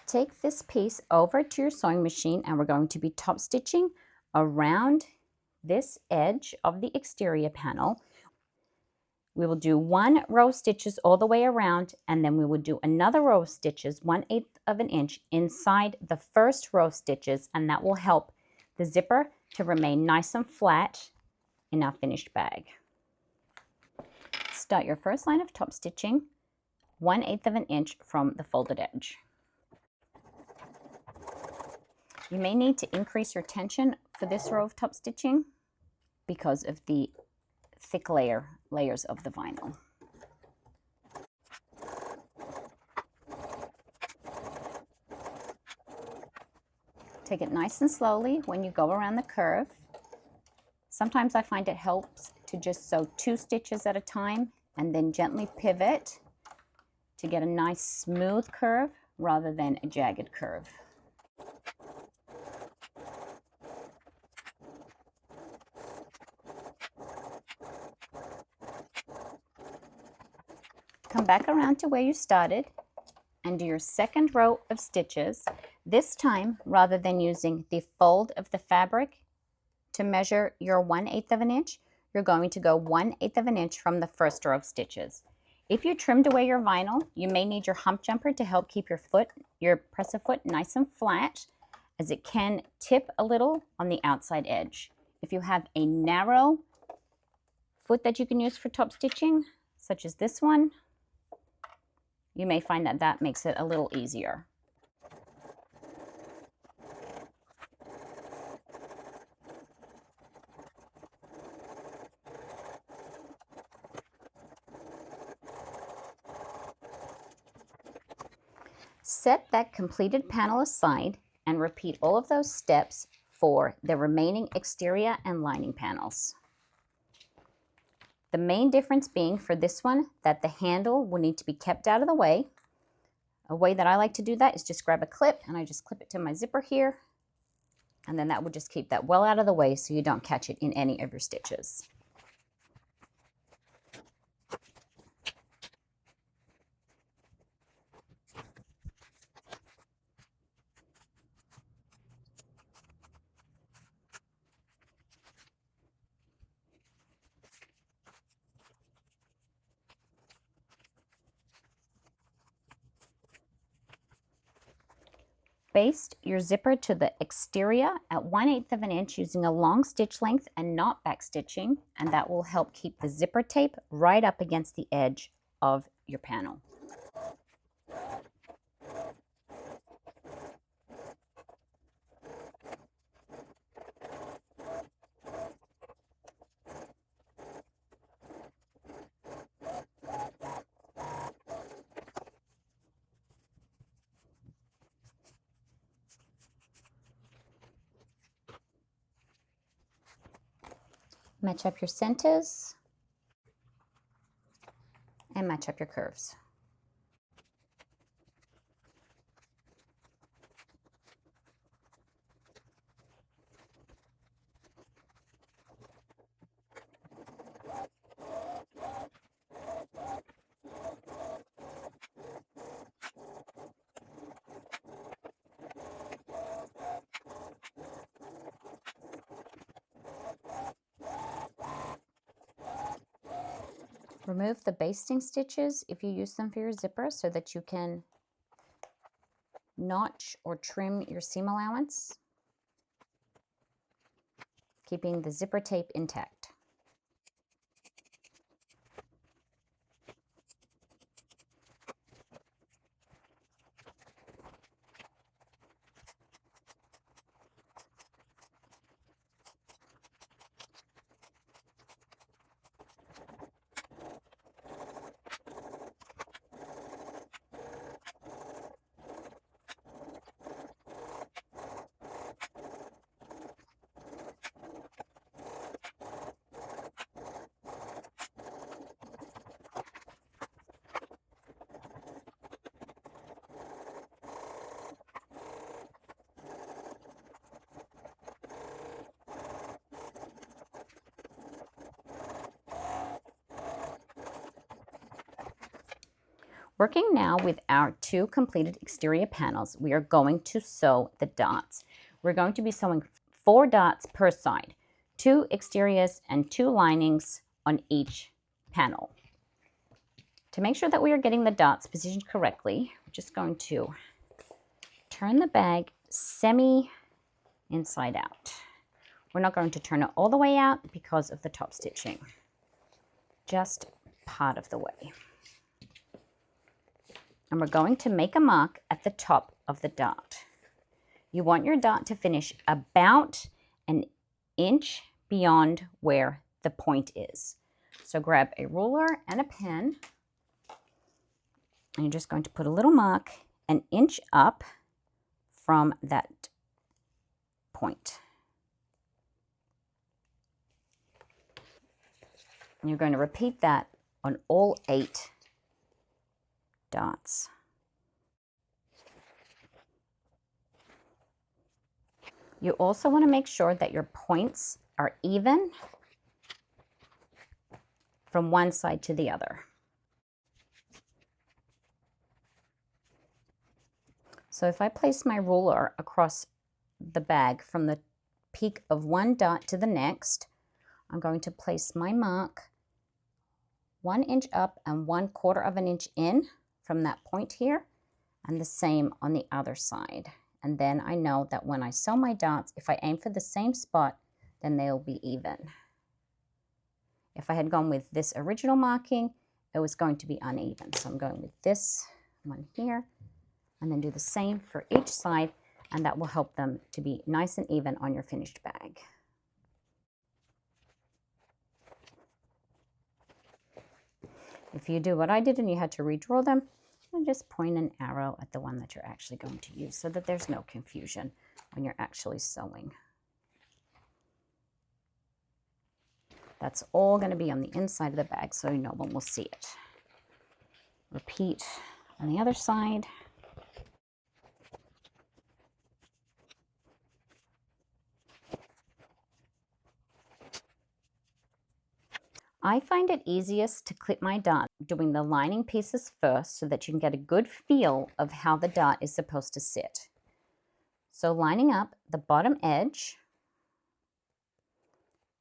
Take this piece over to your sewing machine, and we're going to be top stitching around this edge of the exterior panel. We will do 1 row of stitches all the way around, and then we will do another row of stitches 1/8 of an inch inside the first row of stitches, and that will help the zipper to remain nice and flat in our finished bag. Start your first line of top stitching 1/8 of an inch from the folded edge. You may need to increase your tension for this row of top stitching because of the thick layers of the vinyl. Take it nice and slowly when you go around the curve. Sometimes I find it helps to just sew 2 stitches at a time and then gently pivot to get a nice smooth curve rather than a jagged curve. Come back around to where you started and do your second row of stitches. This time, rather than using the fold of the fabric to measure your 1/8 of an inch, you're going to go 1/8 of an inch from the first row of stitches. If you trimmed away your vinyl, you may need your hump jumper to help keep your presser foot nice and flat, as it can tip a little on the outside edge. If you have a narrow foot that you can use for top stitching, such as this one, you may find that that makes it a little easier. Set that completed panel aside and repeat all of those steps for the remaining exterior and lining panels. The main difference being for this one that the handle will need to be kept out of the way. A way that I like to do that is just grab a clip and I just clip it to my zipper here, and then that will just keep that well out of the way so you don't catch it in any of your stitches. Baste your zipper to the exterior at 1/8 of an inch using a long stitch length and not back stitching, and that will help keep the zipper tape right up against the edge of your panel. Match up your centers and match up your curves. Remove the basting stitches if you use them for your zipper so that you can notch or trim your seam allowance, keeping the zipper tape intact. Working now with our 2 completed exterior panels, we are going to sew the dots. We're going to be sewing 4 dots per side, 2 exteriors and 2 linings on each panel. To make sure that we are getting the dots positioned correctly, we're just going to turn the bag semi inside out. We're not going to turn it all the way out because of the top stitching, just part of the way. And we're going to make a mark at the top of the dot. You want your dot to finish about an inch beyond where the point is. So grab a ruler and a pen, and you're just going to put a little mark an inch up from that point. And you're going to repeat that on all 8 dots. You also want to make sure that your points are even from one side to the other. So if I place my ruler across the bag from the peak of one dot to the next, I'm going to place my mark 1 inch up and 1/4 of an inch in from that point here, and the same on the other side. And then I know that when I sew my dots, if I aim for the same spot, then they'll be even. If I had gone with this original marking, it was going to be uneven. So I'm going with this one here, and then do the same for each side, and that will help them to be nice and even on your finished bag. If you do what I did and you had to redraw them, And just point an arrow at the one that you're actually going to use so that there's no confusion when you're actually sewing. That's all going to be on the inside of the bag, so no one will see it. Repeat on the other side. I find it easiest to clip my dart doing the lining pieces first so that you can get a good feel of how the dart is supposed to sit. So lining up the bottom edge,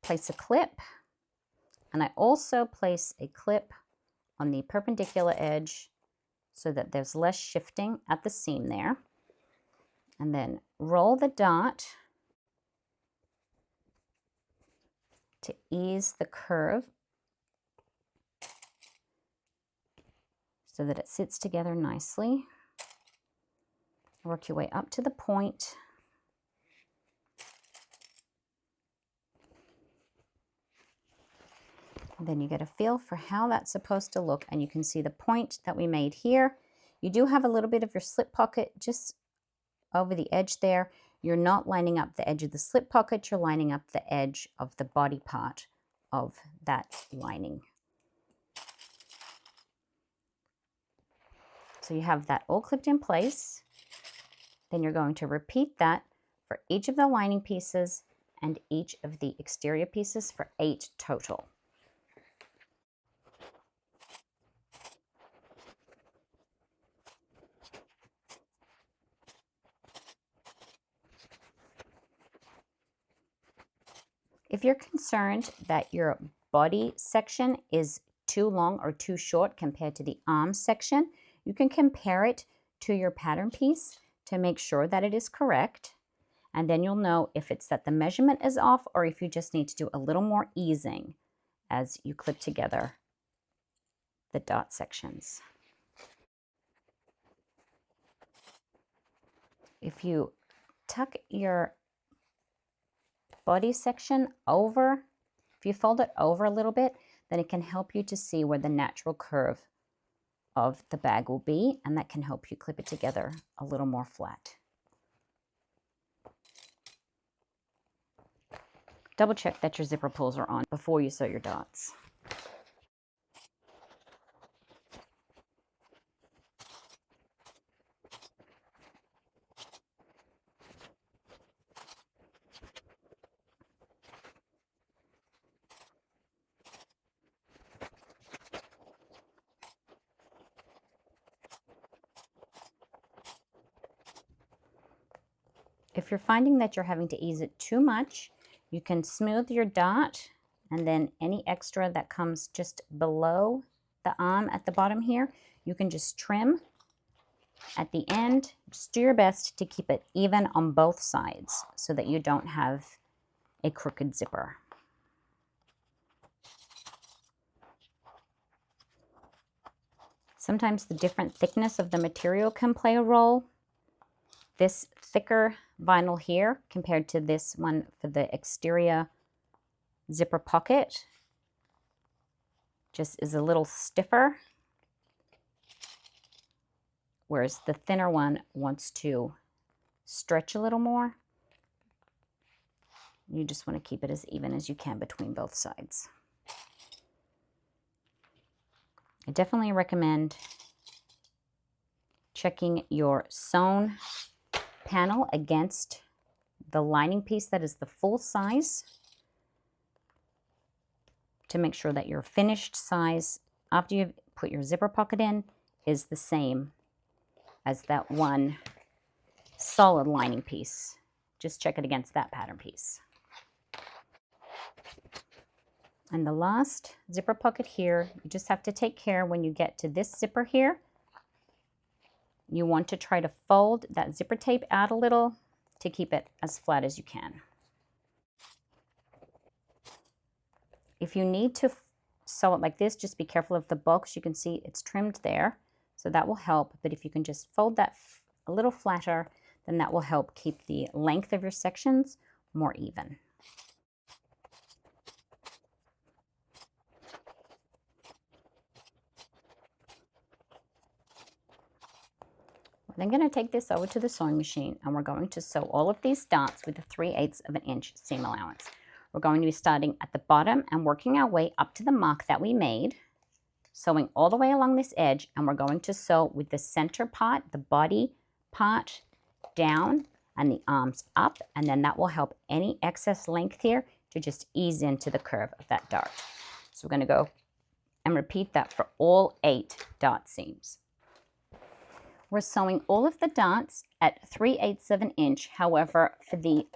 place a clip, and I also place a clip on the perpendicular edge so that there's less shifting at the seam there. And then roll the dart to ease the curve so that it sits together nicely. Work your way up to the point. And then you get a feel for how that's supposed to look, and you can see the point that we made here. You do have a little bit of your slip pocket just over the edge there. You're not lining up the edge of the slip pocket, you're lining up the edge of the body part of that lining. So you have that all clipped in place. Then you're going to repeat that for each of the lining pieces and each of the exterior pieces for 8 total. If you're concerned that your body section is too long or too short compared to the arm section, you can compare it to your pattern piece to make sure that it is correct. And then you'll know if it's that the measurement is off or if you just need to do a little more easing as you clip together the dot sections. If you tuck your body section over, if you fold it over a little bit, then it can help you to see where the natural curve of the bag will be, and that can help you clip it together a little more flat. Double check that your zipper pulls are on before you sew your dots. If you're finding that you're having to ease it too much, you can smooth your dot, and then any extra that comes just below the arm at the bottom here, you can just trim at the end. Just do your best to keep it even on both sides so that you don't have a crooked zipper. Sometimes the different thickness of the material can play a role. This thicker vinyl here compared to this one for the exterior zipper pocket just is a little stiffer, whereas the thinner one wants to stretch a little more. You just want to keep it as even as you can between both sides. I definitely recommend checking your sewn panel against the lining piece that is the full size to make sure that your finished size after you've put your zipper pocket in is the same as that one solid lining piece. Just check it against that pattern piece. And the last zipper pocket here, you just have to take care when you get to this zipper here. You want to try to fold that zipper tape out a little to keep it as flat as you can. If you need to sew it like this, just be careful of the bulks. You can see it's trimmed there, so that will help. But if you can just fold that a little flatter, then that will help keep the length of your sections more even. Then going to take this over to the sewing machine and we're going to sew all of these darts with a 3/8 of an inch seam allowance. We're going to be starting at the bottom and working our way up to the mark that we made, sewing all the way along this edge, and we're going to sew with the center part, the body part, down and the arms up, and then that will help any excess length here to just ease into the curve of that dart. So we're going to go and repeat that for all 8 dart seams. We're sewing all of the darts at 3/8 of an inch. However, for the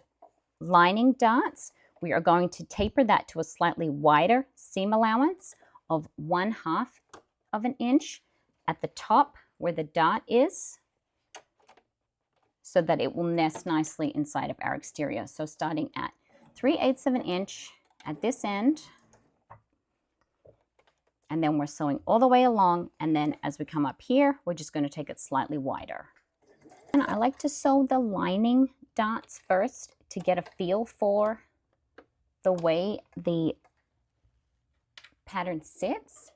lining darts, we are going to taper that to a slightly wider seam allowance of 1/2 of an inch at the top where the dart is, so that it will nest nicely inside of our exterior. So starting at 3/8 of an inch at this end, and then we're sewing all the way along, and then as we come up here, we're just going to take it slightly wider. And I like to sew the lining darts first to get a feel for the way the pattern sits,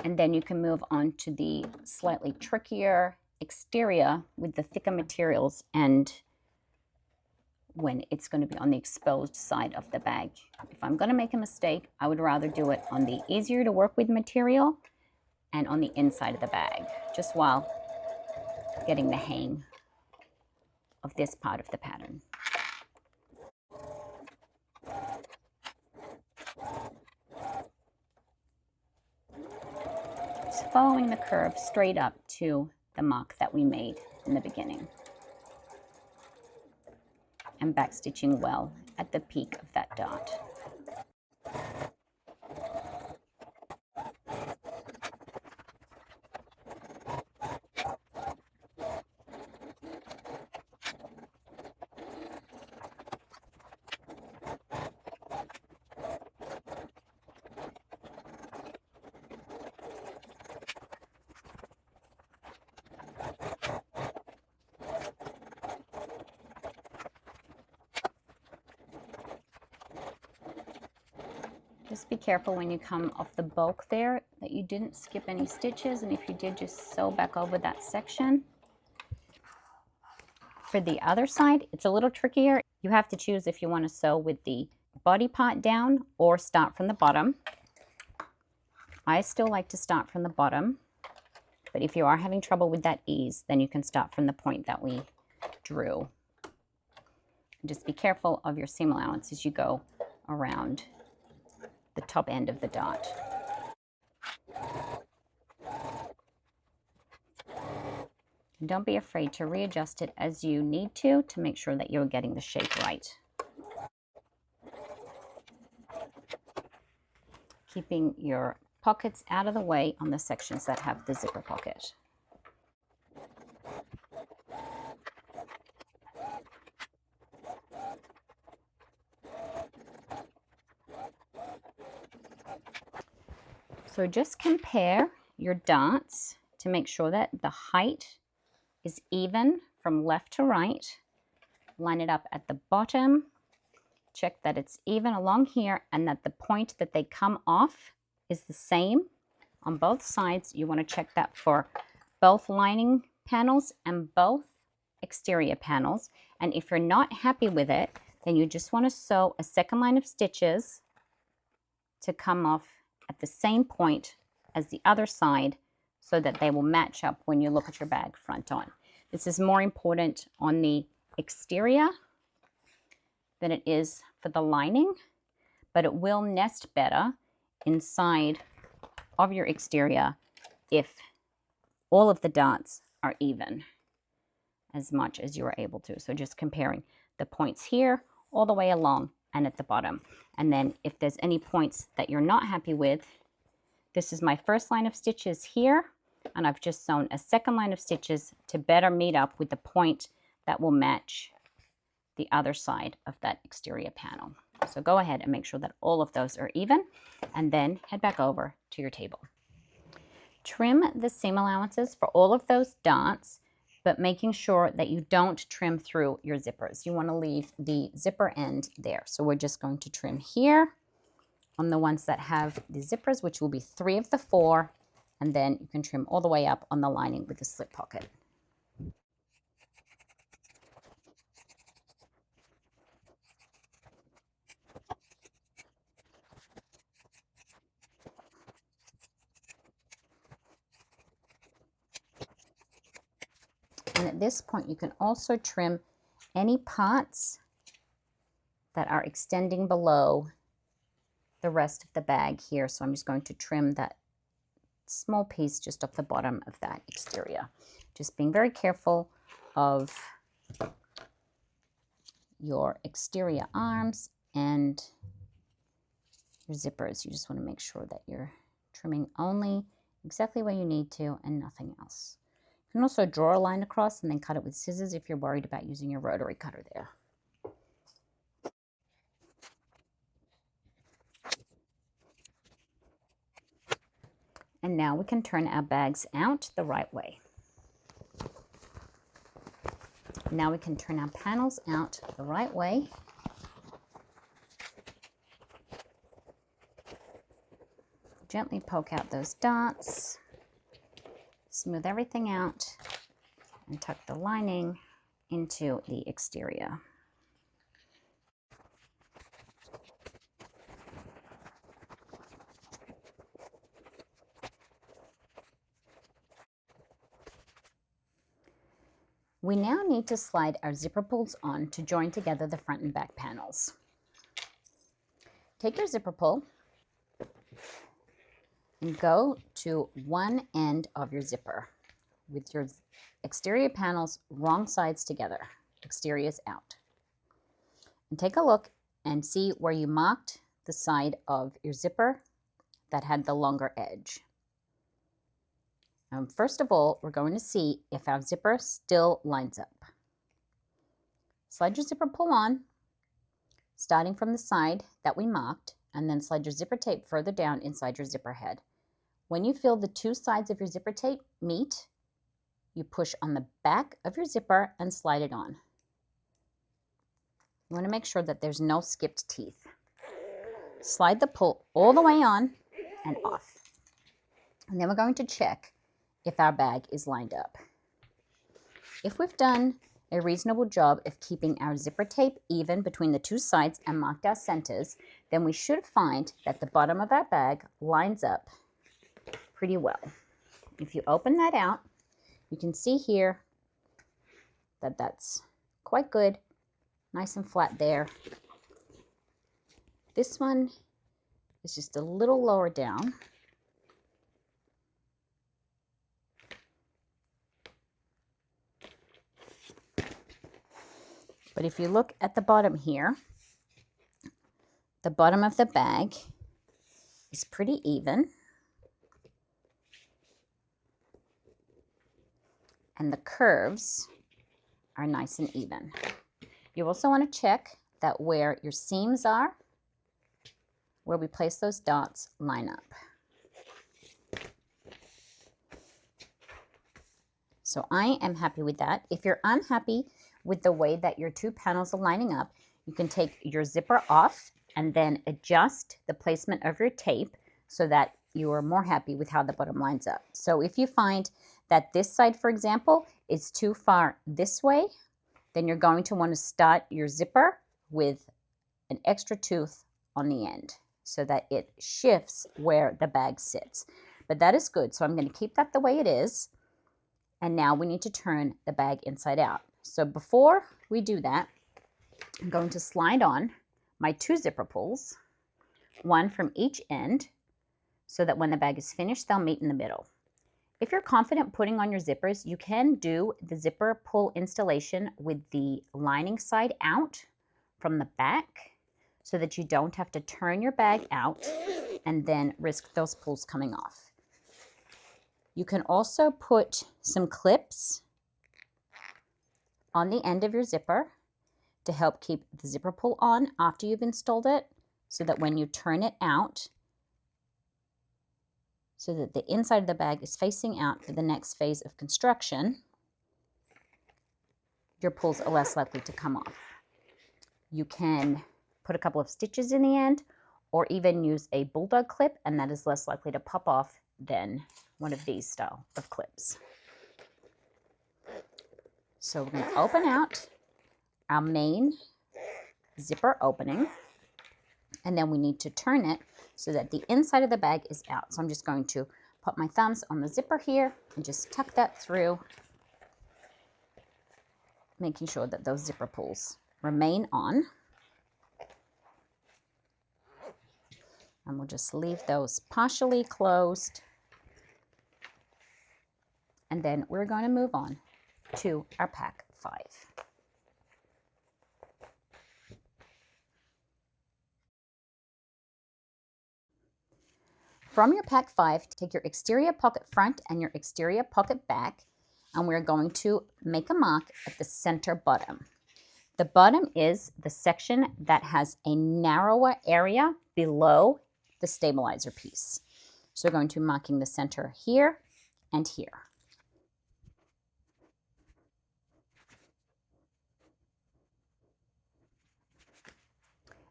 and then you can move on to the slightly trickier exterior with the thicker materials and when it's going to be on the exposed side of the bag. If I'm going to make a mistake, I would rather do it on the easier to work with material and on the inside of the bag, just while getting the hang of this part of the pattern. Just following the curve straight up to the mark that we made in the beginning, and back stitching well at the peak of that dart. Just be careful when you come off the bulk there that you didn't skip any stitches, and if you did, just sew back over that section. For the other side, it's a little trickier. You have to choose if you want to sew with the body part down or start from the bottom. I still like to start from the bottom, but if you are having trouble with that ease, then you can start from the point that we drew. Just be careful of your seam allowance as you go around the top end of the dart. And don't be afraid to readjust it as you need to make sure that you're getting the shape right. Keeping your pockets out of the way on the sections that have the zipper pocket. So just compare your darts to make sure that the height is even from left to right. Line it up at the bottom. Check that it's even along here and that the point that they come off is the same on both sides. You want to check that for both lining panels and both exterior panels. And if you're not happy with it, then you just want to sew a second line of stitches to come off at the same point as the other side so that they will match up when you look at your bag front on. This is more important on the exterior than it is for the lining, but it will nest better inside of your exterior if all of the darts are even as much as you are able to. So just comparing the points here all the way along and at the bottom. And then if there's any points that you're not happy with, this is my first line of stitches here, and I've just sewn a second line of stitches to better meet up with the point that will match the other side of that exterior panel. So go ahead and make sure that all of those are even, and then head back over to your table. Trim the seam allowances for all of those darts, but making sure that you don't trim through your zippers. You want to leave the zipper end there. So we're just going to trim here on the ones that have the zippers, which will be 3 of the 4, and then you can trim all the way up on the lining with the slip pocket. this point, you can also trim any parts that are extending below the rest of the bag here. So I'm just going to trim that small piece just off the bottom of that exterior. Just being very careful of your exterior arms and your zippers. You just want to make sure that you're trimming only exactly where you need to and nothing else. You can also draw a line across and then cut it with scissors if you're worried about using your rotary cutter there. And now we can turn our bags out the right way. Now we can turn our panels out the right way. Gently poke out those darts, smooth everything out, and tuck the lining into the exterior. We now need to slide our zipper pulls on to join together the front and back panels. Take your zipper pull and go to one end of your zipper with your exterior panels wrong sides together, exteriors out. And take a look and see where you marked the side of your zipper that had the longer edge. First of all, we're going to see if our zipper still lines up. Slide your zipper pull on, starting from the side that we marked, and then slide your zipper tape further down inside your zipper head. When you feel the two sides of your zipper tape meet, you push on the back of your zipper and slide it on. You want to make sure that there's no skipped teeth. Slide the pull all the way on and off. And then we're going to check if our bag is lined up. If we've done a reasonable job of keeping our zipper tape even between the two sides and marked our centers, then we should find that the bottom of our bag lines up pretty well. If you open that out, you can see here that that's quite good, nice and flat there. This one is just a little lower down. But if you look at the bottom here, the bottom of the bag is pretty even. And the curves are nice and even. You also want to check that where your seams are, where we place those dots, line up. So I am happy with that. If you're unhappy with the way that your two panels are lining up, you can take your zipper off and then adjust the placement of your tape so that you are more happy with how the bottom lines up. So if you find that this side, for example, is too far this way, then you're going to want to start your zipper with an extra tooth on the end so that it shifts where the bag sits. But that is good. So I'm going to keep that the way it is. And now we need to turn the bag inside out. So before we do that, I'm going to slide on my two zipper pulls, one from each end, so that when the bag is finished, they'll meet in the middle. If you're confident putting on your zippers, you can do the zipper pull installation with the lining side out from the back so that you don't have to turn your bag out and then risk those pulls coming off. You can also put some clips on the end of your zipper to help keep the zipper pull on after you've installed it, so that when you turn it out, so that the inside of the bag is facing out for the next phase of construction, your pulls are less likely to come off. You can put a couple of stitches in the end, or even use a bulldog clip, and that is less likely to pop off than one of these style of clips. So we're going to open out our main zipper opening, and then we need to turn it so that the inside of the bag is out. So I'm just going to put my thumbs on the zipper here and just tuck that through. making sure that those zipper pulls remain on. And we'll just leave those partially closed. And then we're going to move on to our pack 5. From your pack 5, take your exterior pocket front and your exterior pocket back, and we're going to make a mark at the center bottom. The bottom is the section that has a narrower area below the stabilizer piece. So we're going to be marking the center here and here.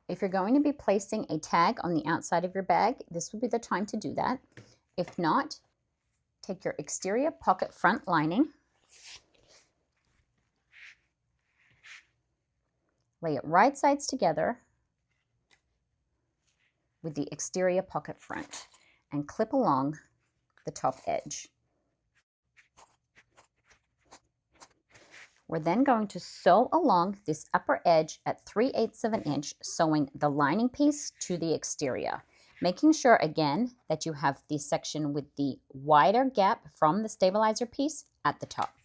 If you're going to be placing a tag on the outside of your bag, this would be the time to do that. If not, take your exterior pocket front lining, lay it right sides together with the exterior pocket front and clip along the top edge. We're then going to sew along this upper edge at 3/8 of an inch, sewing the lining piece to the exterior, making sure again that you have the section with the wider gap from the stabilizer piece at the top.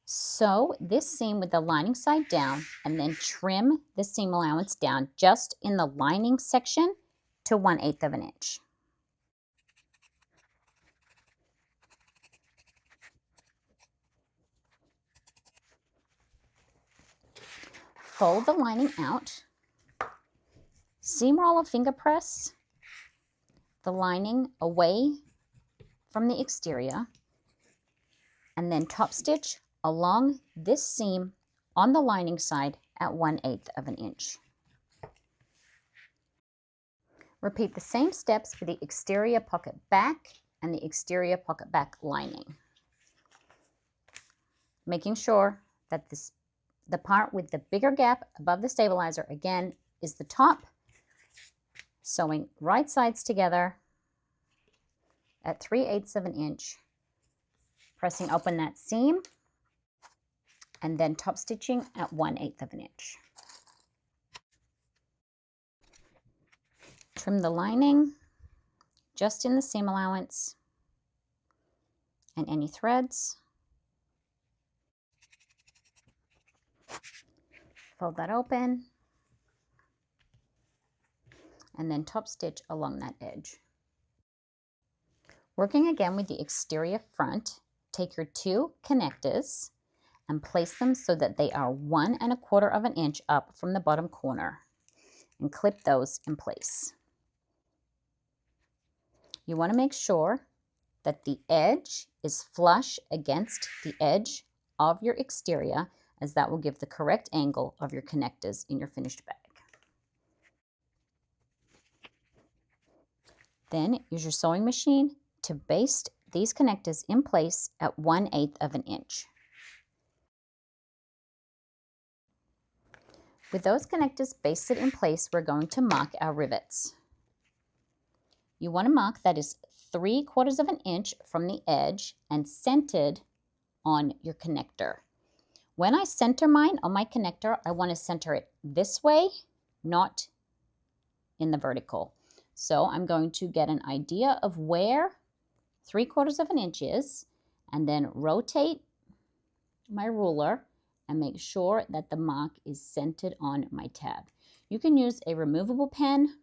Sew this seam with the lining side down and then trim the seam allowance down just in the lining section to 1/8 of an inch. Fold the lining out, seam roll or finger press the lining away from the exterior, and then top stitch along this seam on the lining side at 1/8 of an inch. Repeat the same steps for the exterior pocket back and the exterior pocket back lining, making sure that the part with the bigger gap above the stabilizer again is the top, sewing right sides together at 3/8 of an inch, pressing open that seam, and then top stitching at 1/8 of an inch. Trim the lining just in the seam allowance and any threads. Fold that open and then top stitch along that edge. Working again with the exterior front, take your 2 connectors and place them so that they are 1¼ of an inch up from the bottom corner and clip those in place. You want to make sure that the edge is flush against the edge of your exterior, as that will give the correct angle of your connectors in your finished bag. Then use your sewing machine to baste these connectors in place at 1/8 of an inch. With those connectors basted in place, we're going to mark our rivets. You want to mark that is 3/4 of an inch from the edge and centered on your connector. When I center mine on my connector, I want to center it this way, not in the vertical. So I'm going to get an idea of where 3/4 of an inch is, and then rotate my ruler and make sure that the mark is centered on my tab. You can use a removable pen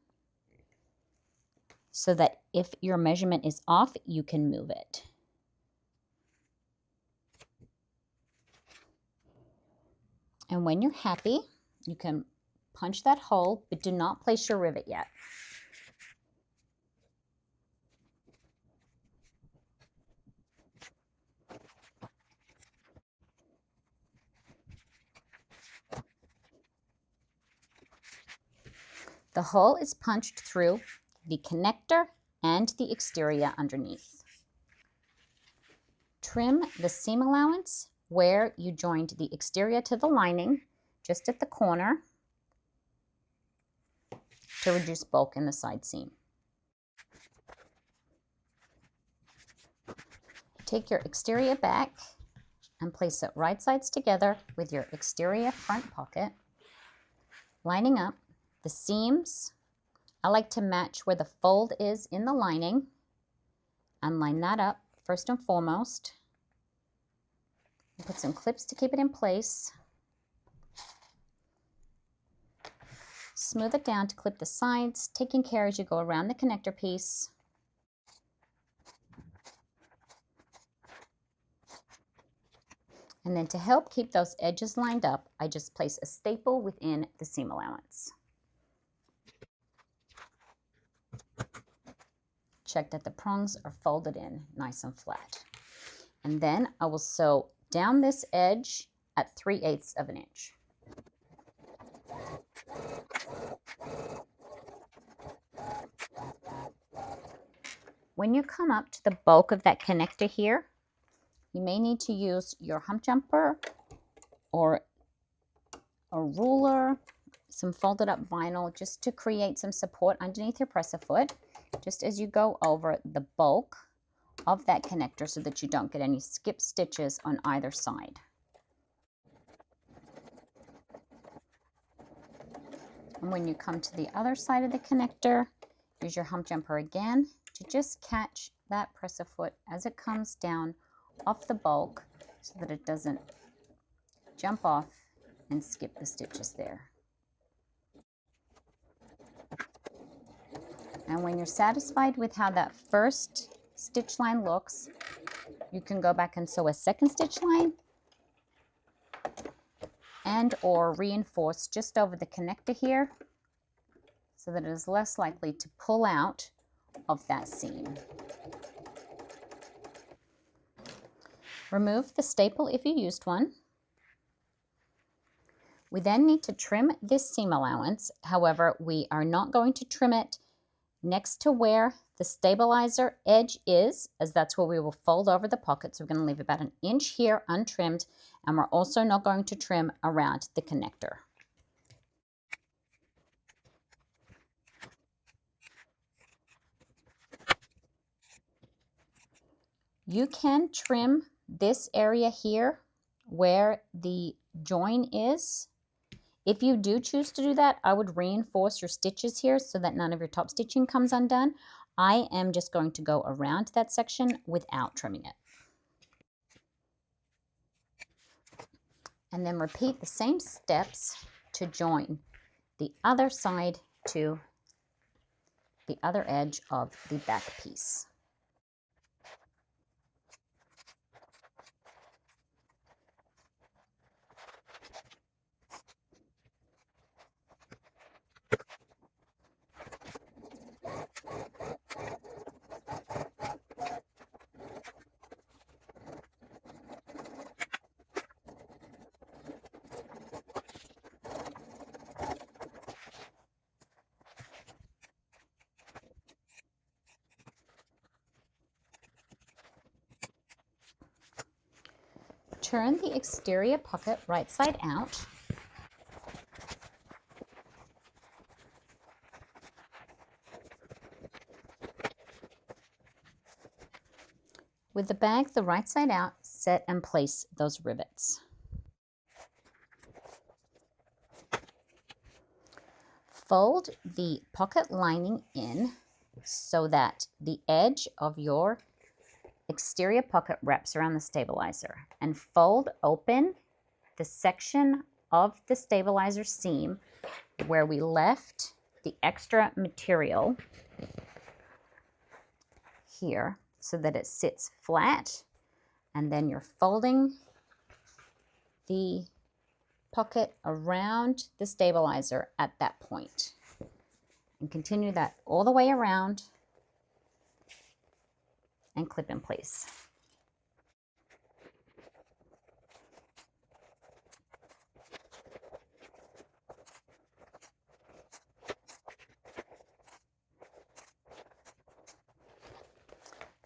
so that if your measurement is off, you can move it. And when you're happy, you can punch that hole, but do not place your rivet yet. The hole is punched through the connector and the exterior underneath. Trim the seam allowance where you joined the exterior to the lining, just at the corner, to reduce bulk in the side seam. Take your exterior back and place it right sides together with your exterior front pocket, lining up the seams. I like to match where the fold is in the lining and line that up first and foremost. Put some clips to keep it in place. Smooth it down to clip the sides, taking care as you go around the connector piece. And then to help keep those edges lined up, I just place a staple within the seam allowance. Check that the prongs are folded in nice and flat. And then I will sew down this edge at 3/8 of an inch. When you come up to the bulk of that connector here, you may need to use your hump jumper or a ruler, some folded up vinyl, just to create some support underneath your presser foot, just as you go over the bulk of that connector so that you don't get any skip stitches on either side. And when you come to the other side of the connector, use your hump jumper again to just catch that presser foot as it comes down off the bulk so that it doesn't jump off and skip the stitches there. And when you're satisfied with how that first stitch line looks, you can go back and sew a second stitch line and or reinforce just over the connector here so that it is less likely to pull out of that seam. Remove the staple if you used one. We then need to trim this seam allowance. However, we are not going to trim it next to where the stabilizer edge is, as that's where we will fold over the pocket. So we're going to leave about 1 inch here untrimmed, and we're also not going to trim around the connector. You can trim this area here where the join is. If you do choose to do that, I would reinforce your stitches here so that none of your top stitching comes undone. I am just going to go around that section without trimming it. And then repeat the same steps to join the other side to the other edge of the back piece. Turn the exterior pocket right side out. With the bag the right side out, set and place those rivets. Fold the pocket lining in so that the edge of your exterior pocket wraps around the stabilizer, and fold open the section of the stabilizer seam where we left the extra material here so that it sits flat, and then you're folding the pocket around the stabilizer at that point, and continue that all the way around and clip in place.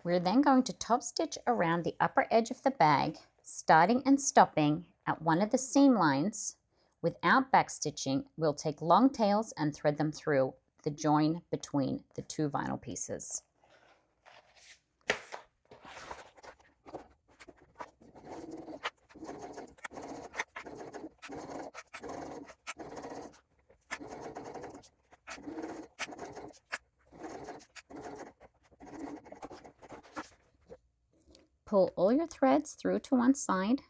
We're then going to top stitch around the upper edge of the bag, starting and stopping at one of the seam lines. Without back stitching, we'll take long tails and thread them through the join between the two vinyl pieces. pull all your threads through to one side.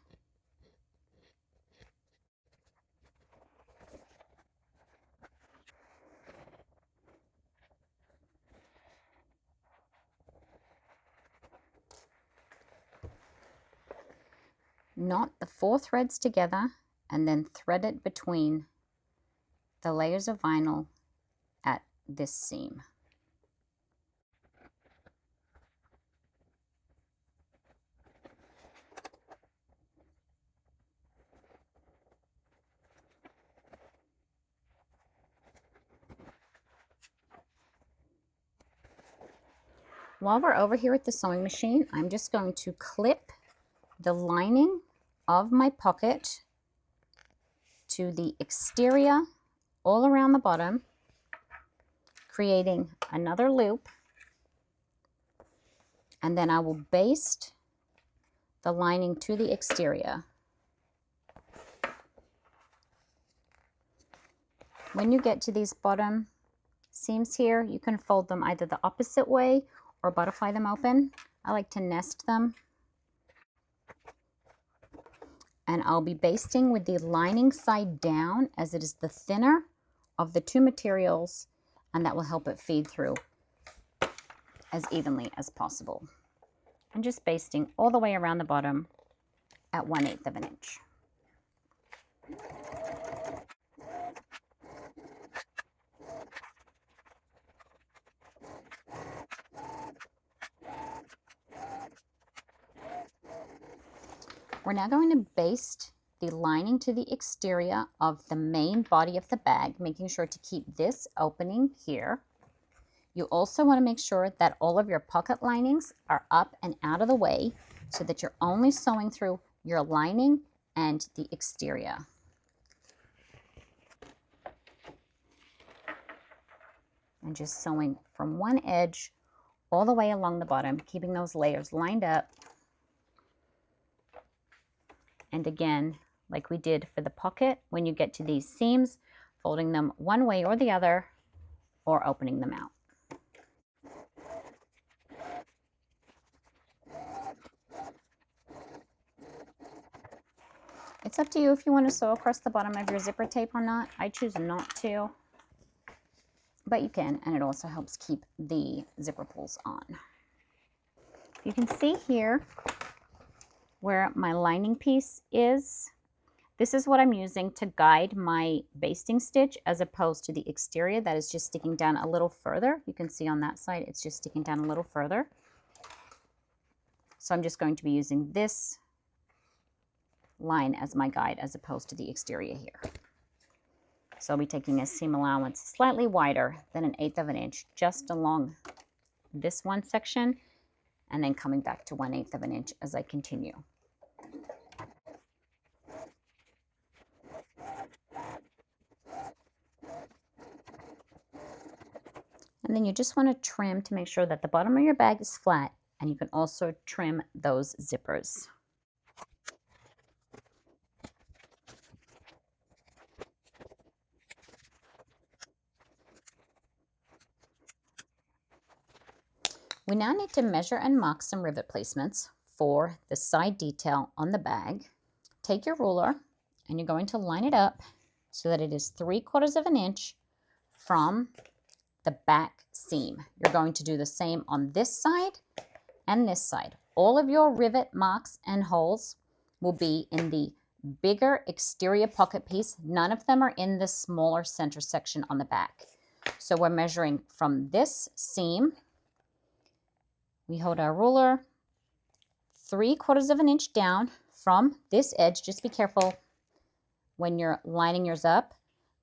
Knot the 4 threads together and then thread it between the layers of vinyl at this seam. While we're over here at the sewing machine, I'm just going to clip the lining of my pocket to the exterior all around the bottom, creating another loop, and then I will baste the lining to the exterior. When you get to these bottom seams here, you can fold them either the opposite way or butterfly them open. I like to nest them. And I'll be basting with the lining side down, as it is the thinner of the 2 materials, and that will help it feed through as evenly as possible. I'm just basting all the way around the bottom at 1/8 of an inch. We're now going to baste the lining to the exterior of the main body of the bag, making sure to keep this opening here. You also want to make sure that all of your pocket linings are up and out of the way so that you're only sewing through your lining and the exterior. And just sewing from one edge all the way along the bottom, keeping those layers lined up. And again, like we did for the pocket, when you get to these seams, folding them one way or the other, or opening them out. It's up to you if you want to sew across the bottom of your zipper tape or not. I choose not to, but you can, and it also helps keep the zipper pulls on. You can see here where my lining piece is. This is what I'm using to guide my basting stitch, as opposed to the exterior that is just sticking down a little further. You can see on that side it's just sticking down a little further. So I'm just going to be using this line as my guide as opposed to the exterior here. So I'll be taking a seam allowance slightly wider than 1/8 of an inch just along this one section, and then coming back to 1/8 of an inch as I continue. And then you just want to trim to make sure that the bottom of your bag is flat, and you can also trim those zippers. We now need to measure and mark some rivet placements for the side detail on the bag. Take your ruler and you're going to line it up so that it is 3/4 of an inch from the back seam. You're going to do the same on this side and this side. All of your rivet marks and holes will be in the bigger exterior pocket piece. None of them are in the smaller center section on the back. So we're measuring from this seam. We hold our ruler 3/4 of an inch down from this edge. Just be careful when you're lining yours up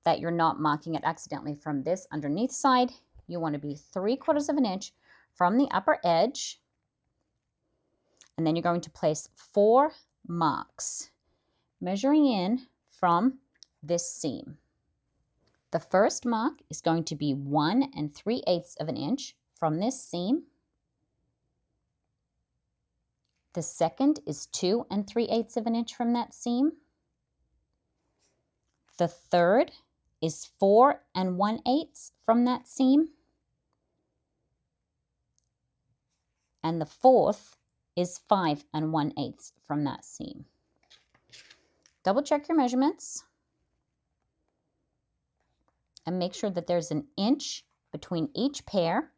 that you're not marking it accidentally from this underneath side. You want to be 3/4 of an inch from the upper edge. And then you're going to place 4 marks, measuring in from this seam. The first mark is going to be 1 3/8 of an inch from this seam. The second is 2 3/8 of an inch from that seam. The third is 4 1/8 from that seam. And the fourth is 5 1/8 from that seam. Double check your measurements and make sure that there's an inch between each pair.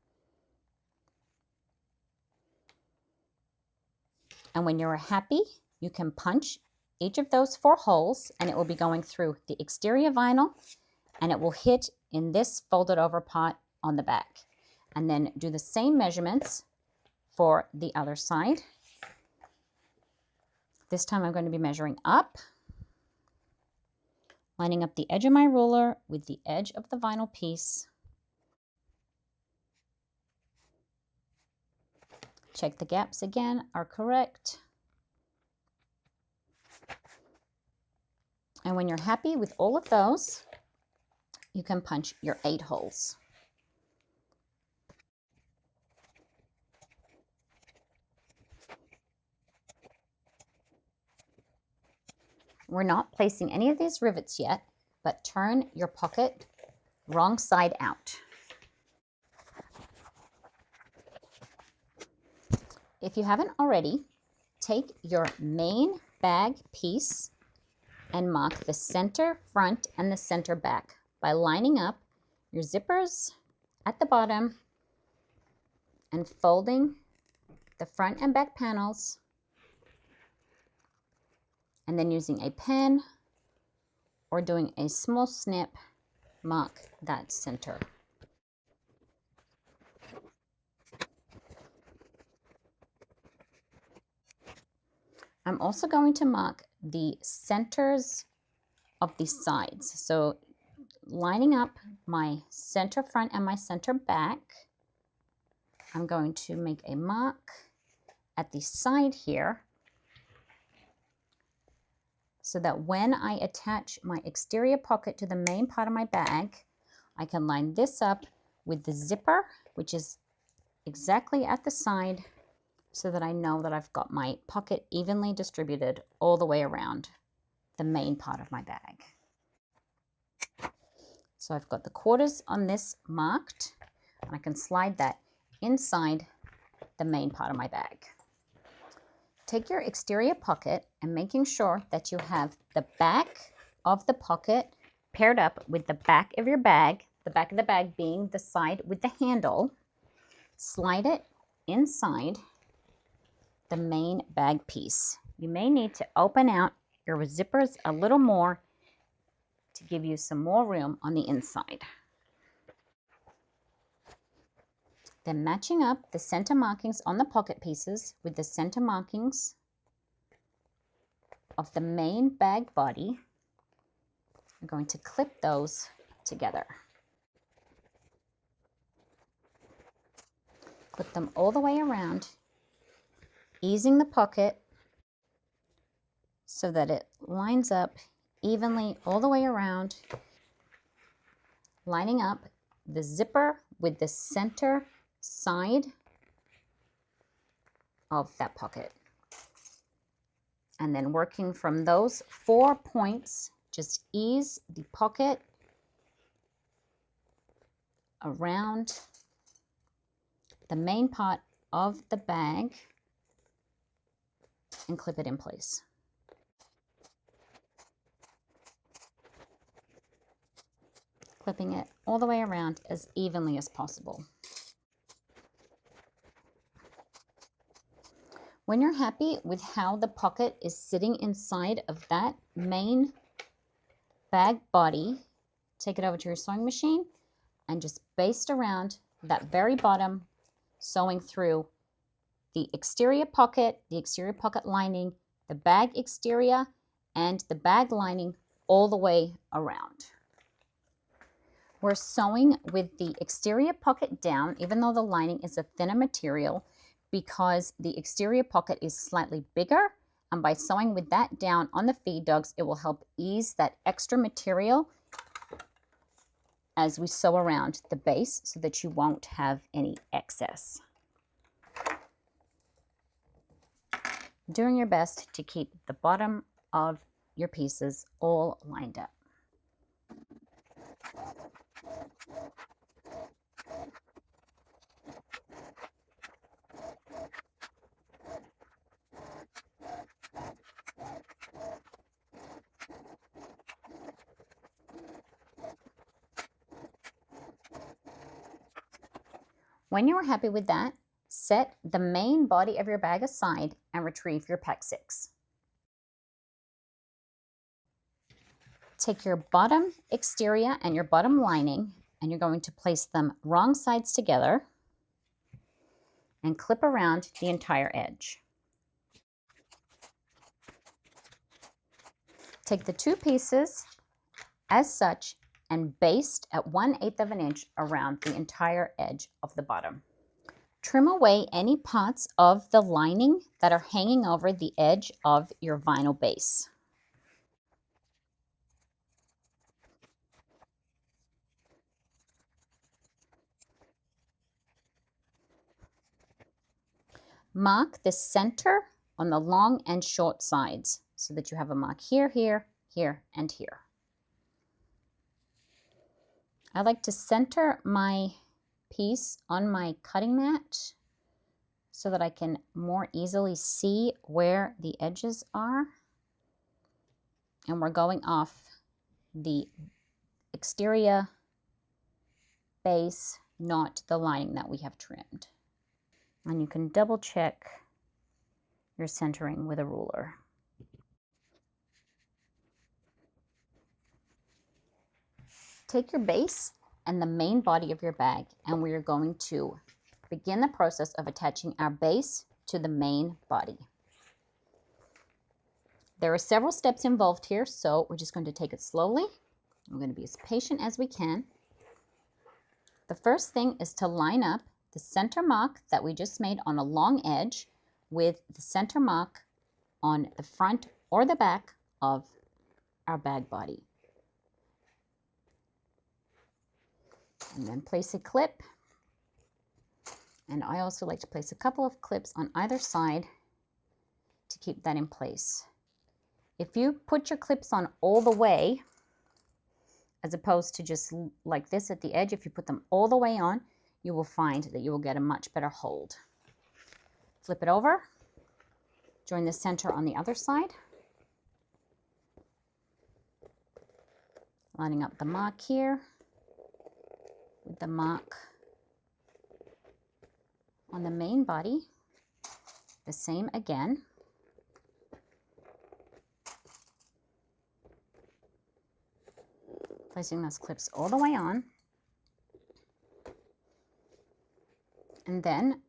And when you're happy, you can punch each of those 4 holes and it will be going through the exterior vinyl and it will hit in this folded over part on the back. And then do the same measurements for the other side. This time I'm going to be measuring up, lining up the edge of my ruler with the edge of the vinyl piece. Check the gaps again are correct. And when you're happy with all of those, you can punch your 8 holes. We're not placing any of these rivets yet, but turn your pocket wrong side out. If you haven't already, take your main bag piece and mark the center front and the center back by lining up your zippers at the bottom and folding the front and back panels, and then using a pen or doing a small snip, mark that center. I'm also going to mark the centers of the sides. So lining up my center front and my center back, I'm going to make a mark at the side here so that when I attach my exterior pocket to the main part of my bag, I can line this up with the zipper, which is exactly at the side, so that I know that I've got my pocket evenly distributed all the way around the main part of my bag. So I've got the quarters on this marked, and I can slide that inside the main part of my bag. Take your exterior pocket and making sure that you have the back of the pocket paired up with the back of your bag, the back of the bag being the side with the handle. Slide it inside the main bag piece. You may need to open out your zippers a little more to give you some more room on the inside. Then matching up the center markings on the pocket pieces with the center markings of the main bag body, I'm going to clip those together. Clip them all the way around, easing the pocket so that it lines up evenly all the way around, lining up the zipper with the center side of that pocket. And then working from those 4 points, just ease the pocket around the main part of the bag and clip it in place. Clipping it all the way around as evenly as possible. When you're happy with how the pocket is sitting inside of that main bag body, take it over to your sewing machine and just baste around that very bottom, sewing through the exterior pocket lining, the bag exterior, and the bag lining all the way around. We're sewing with the exterior pocket down, even though the lining is a thinner material, because the exterior pocket is slightly bigger, and by sewing with that down on the feed dogs, it will help ease that extra material as we sew around the base so that you won't have any excess. Doing your best to keep the bottom of your pieces all lined up. When you are happy with that, set the main body of your bag aside and retrieve your pack 6. Take your bottom exterior and your bottom lining, and you're going to place them wrong sides together and clip around the entire edge. Take the 2 pieces as such and baste at 1/8 of an inch around the entire edge of the bottom. Trim away any parts of the lining that are hanging over the edge of your vinyl base. Mark the center on the long and short sides so that you have a mark here, here, here, and here. I like to center my piece on my cutting mat so that I can more easily see where the edges are. And we're going off the exterior base, not the lining that we have trimmed. And you can double check your centering with a ruler. Take your base and the main body of your bag, and we are going to begin the process of attaching our base to the main body. There are several steps involved here, so we're just going to take it slowly. We're going to be as patient as we can. The first thing is to line up the center mark that we just made on a long edge with the center mark on the front or the back of our bag body. And then place a clip. And I also like to place a couple of clips on either side to keep that in place. If you put your clips on all the way, as opposed to just like this at the edge, if you put them all the way on, you will find that you will get a much better hold. Flip it over, join the center on the other side, lining up the mark here with the mark on the main body, the same again. Placing those clips all the way on, and then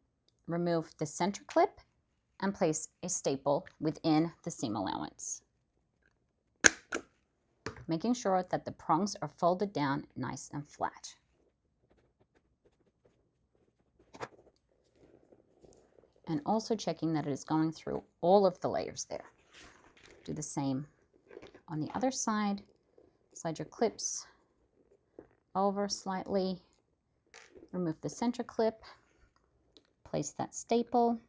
remove the center clip and place a staple within the seam allowance, making sure that the prongs are folded down nice and flat. And also checking that it is going through all of the layers there. Do the same on the other side. Slide your clips over slightly, remove the center clip, place that staple,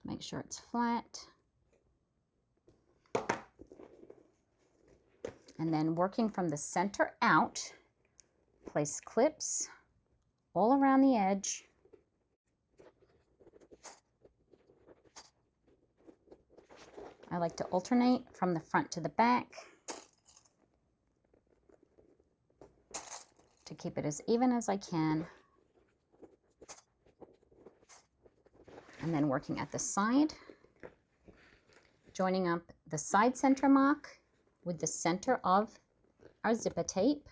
make sure it's flat, and then working from the center out, place clips all around the edge. I like to alternate from the front to the back to keep it as even as I can. And then working at the side, joining up the side center mark with the center of our zipper tape.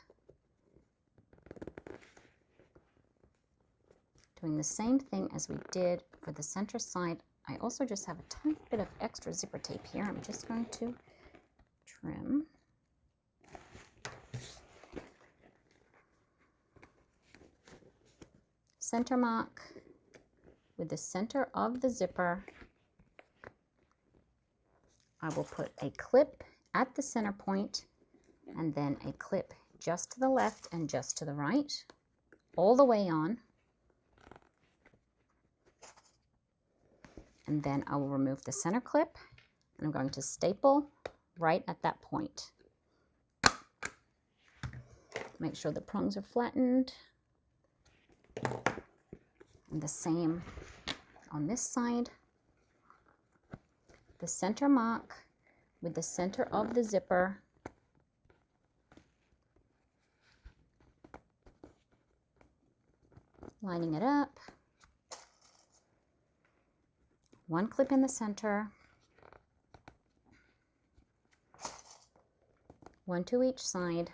Doing the same thing as we did for the center side. I also just have a tiny bit of extra zipper tape here. I'm just going to trim. Center mark with the center of the zipper. I will put a clip at the center point and then a clip just to the left and just to the right, all the way on. And then I will remove the center clip and I'm going to staple right at that point. Make sure the prongs are flattened. And the same on this side. The center mark with the center of the zipper. lining it up. One clip in the center, one to each side,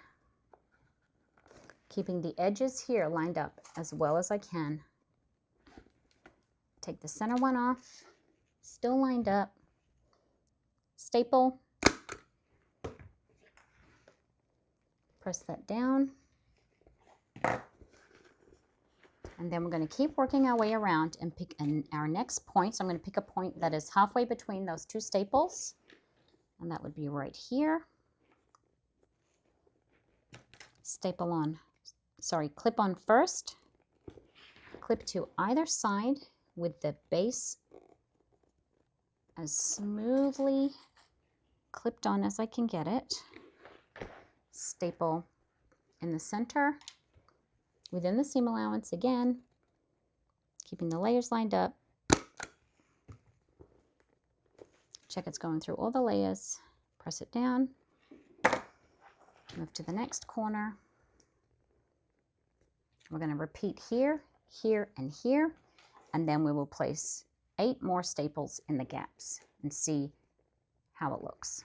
keeping the edges here lined up as well as I can. Take the center one off, still lined up, staple, press that down, and then we're going to keep working our way around and pick our next point. So I'm going to pick a point that is halfway between those two staples, and that would be right here. Staple on, sorry, clip on first, clip to either side with the base as smoothly clipped on as I can get it. Staple in the center within the seam allowance again, keeping the layers lined up. Check it's going through all the layers, press it down, move to the next corner. We're going to repeat here, here, and here, and then we will place 8 more staples in the gaps and see how it looks.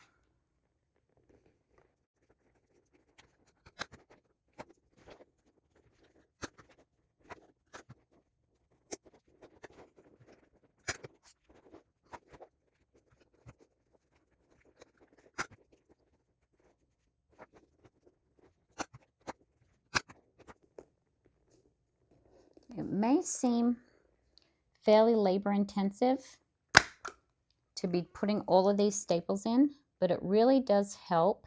It may seem fairly labor intensive to be putting all of these staples in, but it really does help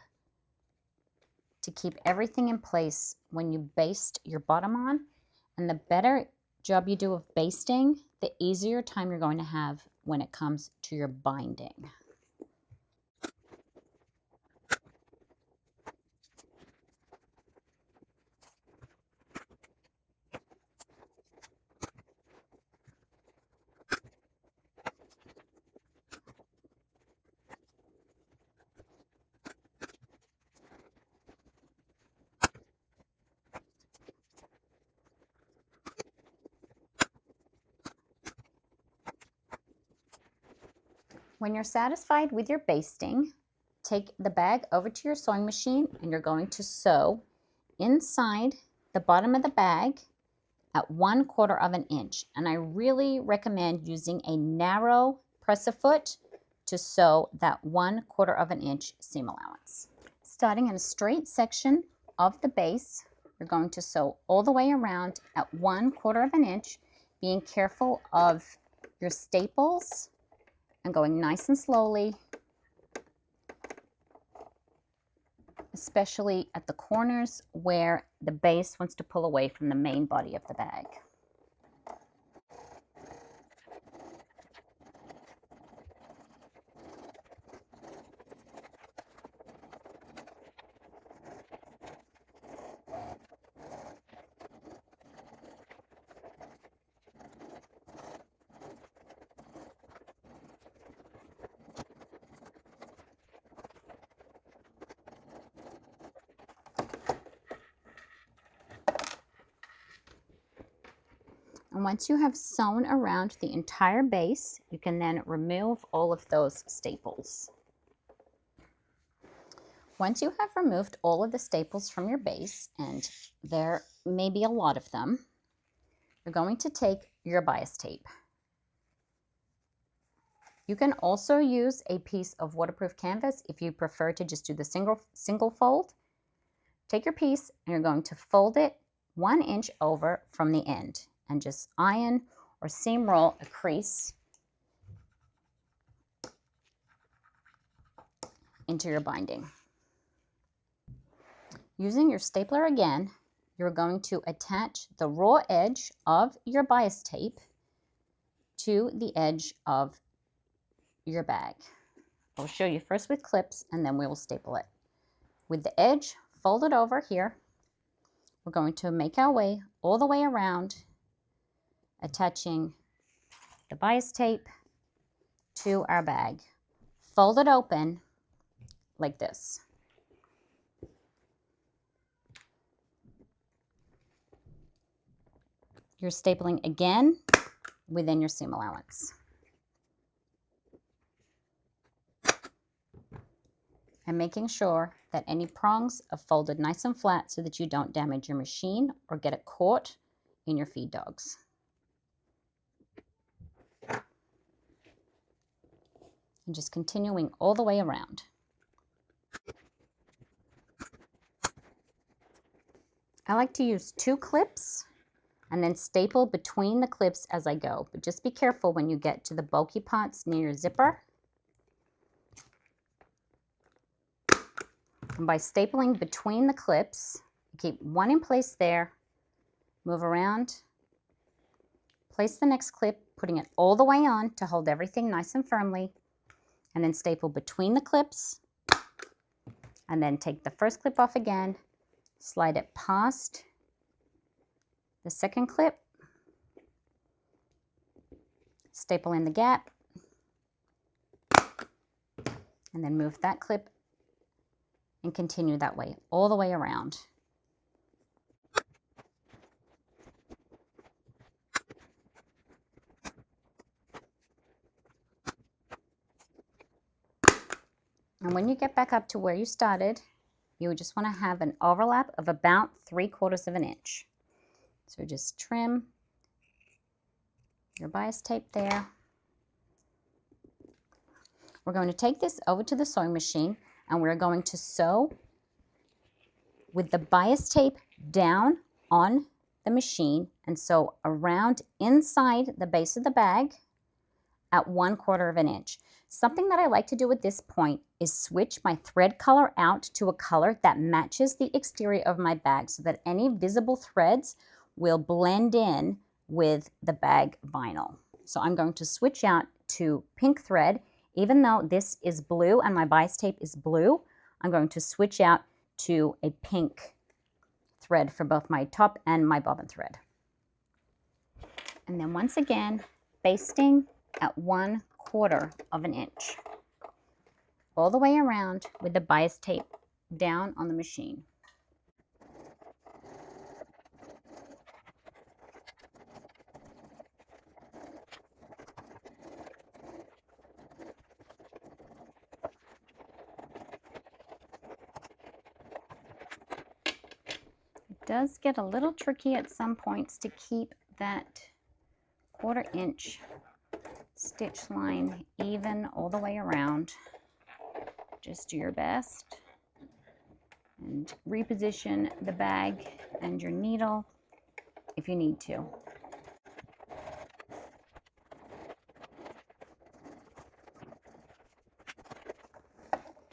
to keep everything in place when you baste your bottom on. And the better job you do of basting, the easier time you're going to have when it comes to your binding. When you're satisfied with your basting, take the bag over to your sewing machine and you're going to sew inside the bottom of the bag at 1/4 of an inch. And I really recommend using a narrow presser foot to sew that 1/4 of an inch seam allowance. Starting in a straight section of the base, you're going to sew all the way around at 1/4 of an inch, being careful of your staples and going nice and slowly, especially at the corners where the base wants to pull away from the main body of the bag. And once you have sewn around the entire base, you can then remove all of those staples. Once you have removed all of the staples from your base, and there may be a lot of them, you're going to take your bias tape. You can also use a piece of waterproof canvas if you prefer to just do the single fold. Take your piece and you're going to fold it 1 inch over from the end and just iron or seam roll a crease into your binding. Using your stapler again, you're going to attach the raw edge of your bias tape to the edge of your bag. I'll show you first with clips and then we will staple it. With the edge folded over here, we're going to make our way all the way around, attaching the bias tape to our bag. Fold it open like this. You're stapling again within your seam allowance. And making sure that any prongs are folded nice and flat so that you don't damage your machine or get it caught in your feed dogs. And just continuing all the way around. I like to use 2 clips and then staple between the clips as I go. But just be careful when you get to the bulky parts near your zipper. And by stapling between the clips, keep one in place there, move around, place the next clip, putting it all the way on to hold everything nice and firmly, and then staple between the clips, and then take the first clip off again, slide it past the second clip, staple in the gap, and then move that clip and continue that way all the way around. And when you get back up to where you started, you just want to have an overlap of about 3/4 of an inch. So just trim your bias tape there. We're going to take this over to the sewing machine and we're going to sew with the bias tape down on the machine and sew around inside the base of the bag at 1/4 of an inch. Something that I like to do at this point is switch my thread color out to a color that matches the exterior of my bag so that any visible threads will blend in with the bag vinyl. So I'm going to switch out to pink thread. Even though this is blue and my bias tape is blue, I'm going to switch out to a pink thread for both my top and my bobbin thread. And then once again, basting at 1/4 of an inch, all the way around with the bias tape down on the machine. It does get a little tricky at some points to keep that 1/4 inch stitch line even all the way around. Just do your best and reposition the bag and your needle if you need to.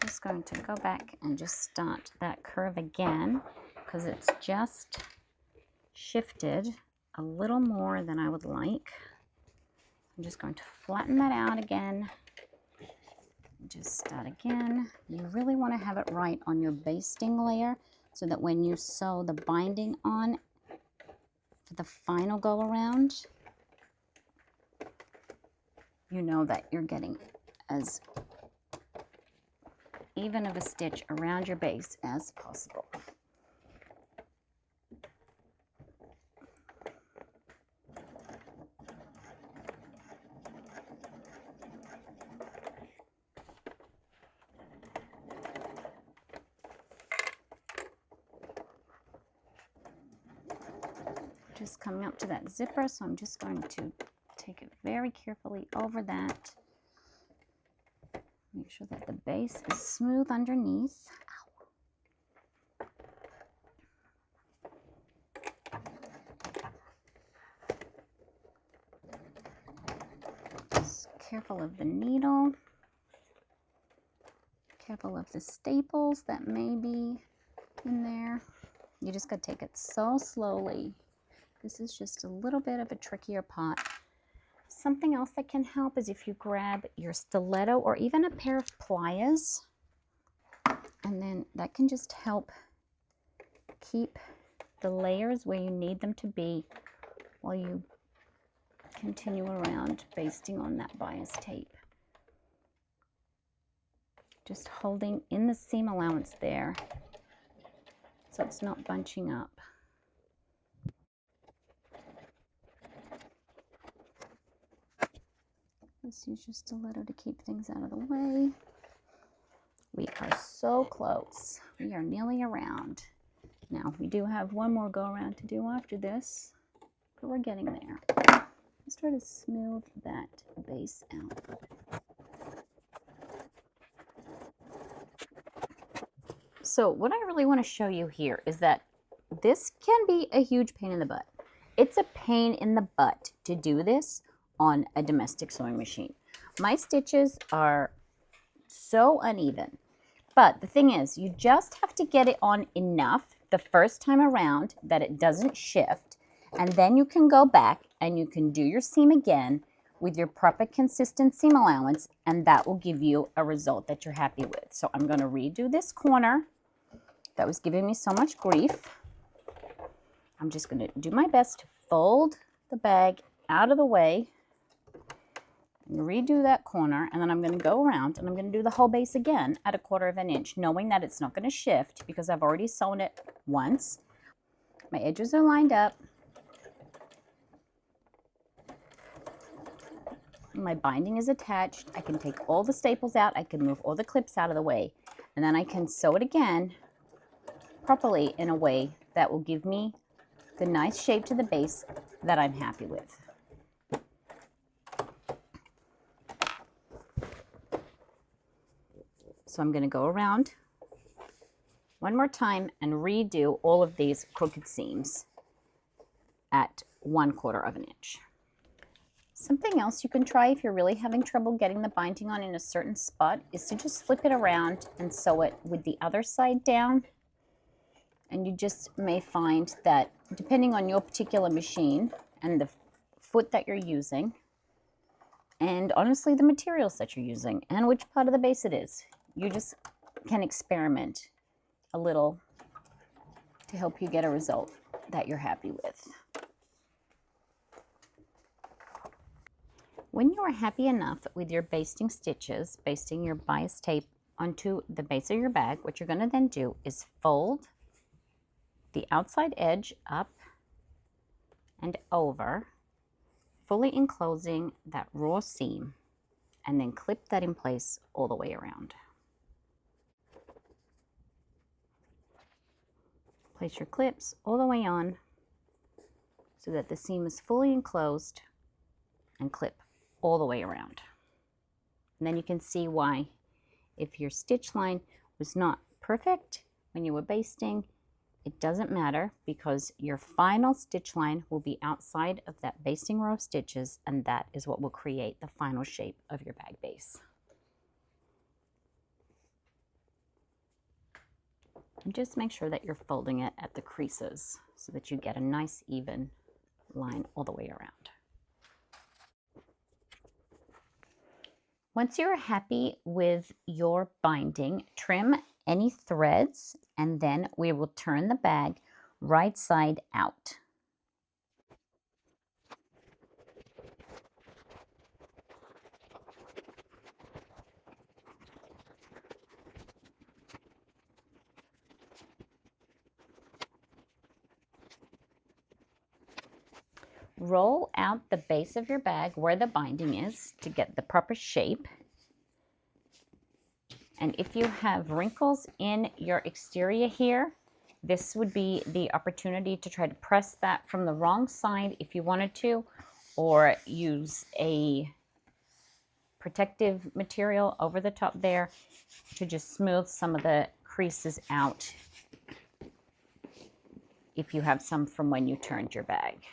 Just going to go back and just start that curve again because it's just shifted a little more than I would like. I'm just going to flatten that out again. Just start again. You really want to have it right on your basting layer so that when you sew the binding on for the final go around, you know that you're getting as even of a stitch around your base as possible. Just coming up to that zipper, so I'm just going to take it very carefully over that. Make sure that the base is smooth underneath. Just careful of the needle. Careful of the staples that may be in there. You just got to take it so slowly. This is just a little bit of a trickier part. Something else that can help is if you grab your stiletto or even a pair of pliers, and then that can just help keep the layers where you need them to be while you continue around basting on that bias tape. Just holding in the seam allowance there so it's not bunching up. Let's use just a stiletto to keep things out of the way. We are so close. We are nearly around. Now, we do have one more go around to do after this, but we're getting there. Let's try to smooth that base out. So what I really want to show you here is that this can be a huge pain in the butt. It's a pain in the butt to do this on a domestic sewing machine. My stitches are so uneven. But the thing is, you just have to get it on enough the first time around that it doesn't shift, and then you can go back and you can do your seam again with your proper consistent seam allowance, and that will give you a result that you're happy with. So I'm going to redo this corner that was giving me so much grief. I'm just going to do my best to fold the bag out of the way, redo that corner, and then I'm going to go around and I'm going to do the whole base again at 1/4 inch, knowing that it's not going to shift because I've already sewn it once. My edges are lined up. My binding is attached. I can take all the staples out. I can move all the clips out of the way, and then I can sew it again properly in a way that will give me the nice shape to the base that I'm happy with. So I'm going to go around one more time and redo all of these crooked seams at 1/4 inch. Something else you can try if you're really having trouble getting the binding on in a certain spot is to just flip it around and sew it with the other side down. And you just may find that depending on your particular machine and the foot that you're using, and honestly the materials that you're using and which part of the base it is, you just can experiment a little to help you get a result that you're happy with. When you are happy enough with your basting stitches, basting your bias tape onto the base of your bag, what you're going to then do is fold the outside edge up and over, fully enclosing that raw seam, and then clip that in place all the way around. Place your clips all the way on so that the seam is fully enclosed, and clip all the way around. And then you can see why, if your stitch line was not perfect when you were basting, it doesn't matter because your final stitch line will be outside of that basting row of stitches, and that is what will create the final shape of your bag base. And just make sure that you're folding it at the creases so that you get a nice even line all the way around. Once you're happy with your binding, trim any threads, and then we will turn the bag right side out. Roll out the base of your bag where the binding is to get the proper shape. And if you have wrinkles in your exterior here, this would be the opportunity to try to press that from the wrong side if you wanted to, or use a protective material over the top there to just smooth some of the creases out if you have some from when you turned your bag.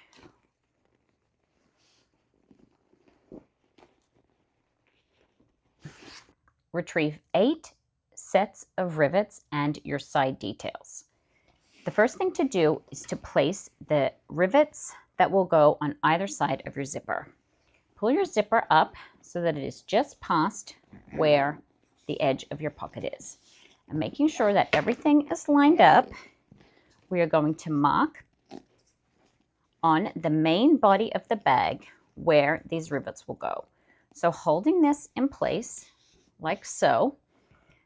Retrieve 8 sets of rivets and your side details. The first thing to do is to place the rivets that will go on either side of your zipper. Pull your zipper up so that it is just past where the edge of your pocket is. And making sure that everything is lined up, we are going to mark on the main body of the bag where these rivets will go. So holding this in place, like so,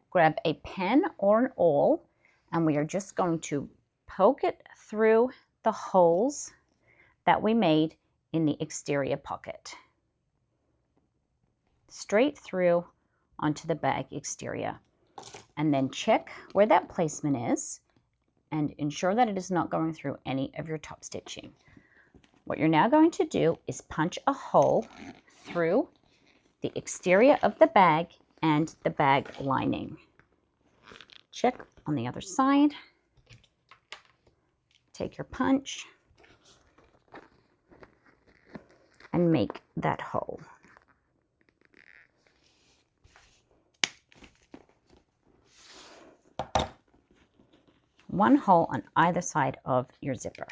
grab a pen or an awl, and we are just going to poke it through the holes that we made in the exterior pocket. straight through onto the bag exterior. And then check where that placement is and ensure that it is not going through any of your top stitching. What you're now going to do is punch a hole through the exterior of the bag and the bag lining. Check on the other side. Take your punch and make that hole. One hole on either side of your zipper.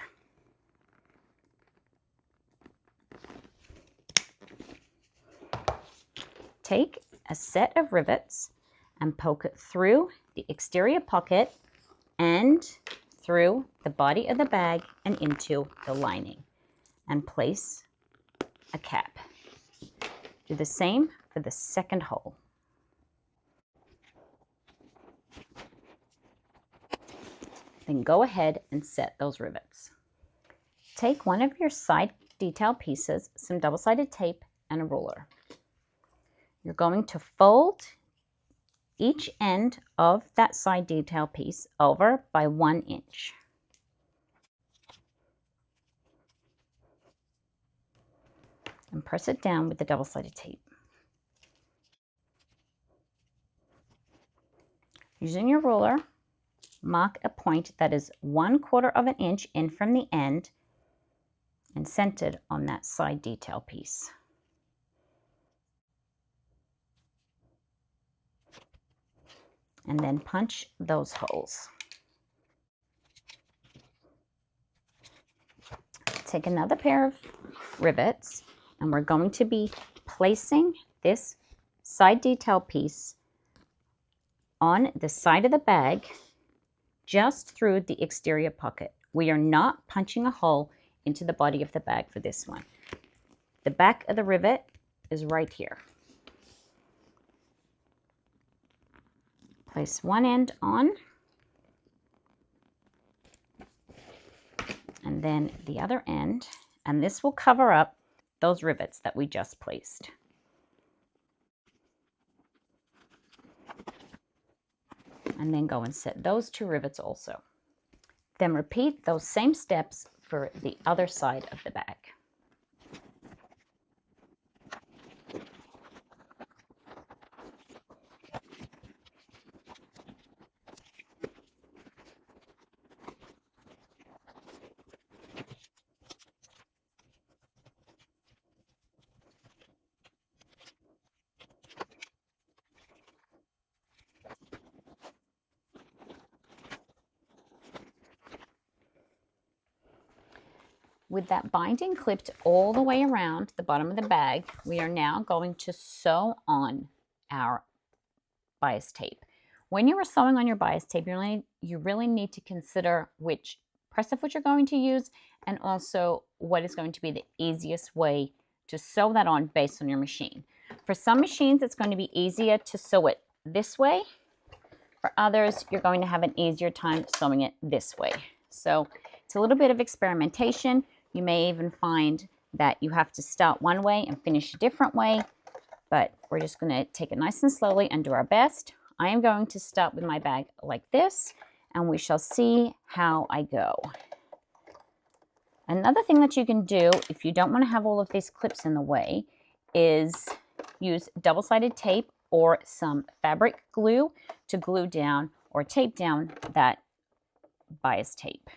Take a set of rivets and poke it through the exterior pocket and through the body of the bag and into the lining, and place a cap. Do the same for the second hole. Then go ahead and set those rivets. Take one of your side detail pieces, some double-sided tape, and a ruler. You're going to fold each end of that side detail piece over by 1 inch. And press it down with the double-sided tape. Using your ruler, mark a point that is 1/4 of an inch in from the end and centered on that side detail piece. And then punch those holes. Take another pair of rivets and we're going to be placing this side detail piece on the side of the bag just through the exterior pocket. We are not punching a hole into the body of the bag for this one. The back of the rivet is right here. Place one end on and then the other end, and this will cover up those rivets that we just placed. And then go and set those 2 rivets also. Then repeat those same steps for the other side of the bag. With that binding clipped all the way around the bottom of the bag, we are now going to sew on our bias tape. When you are sewing on your bias tape, you really need to consider which press foot you're going to use and also what is going to be the easiest way to sew that on based on your machine. For some machines, it's going to be easier to sew it this way. For others, you're going to have an easier time sewing it this way. So it's a little bit of experimentation. You may even find that you have to start one way and finish a different way, but we're just going to take it nice and slowly and do our best. I am going to start with my bag like this, and we shall see how I go. Another thing that you can do if you don't want to have all of these clips in the way is use double-sided tape or some fabric glue to glue down or tape down that bias tape.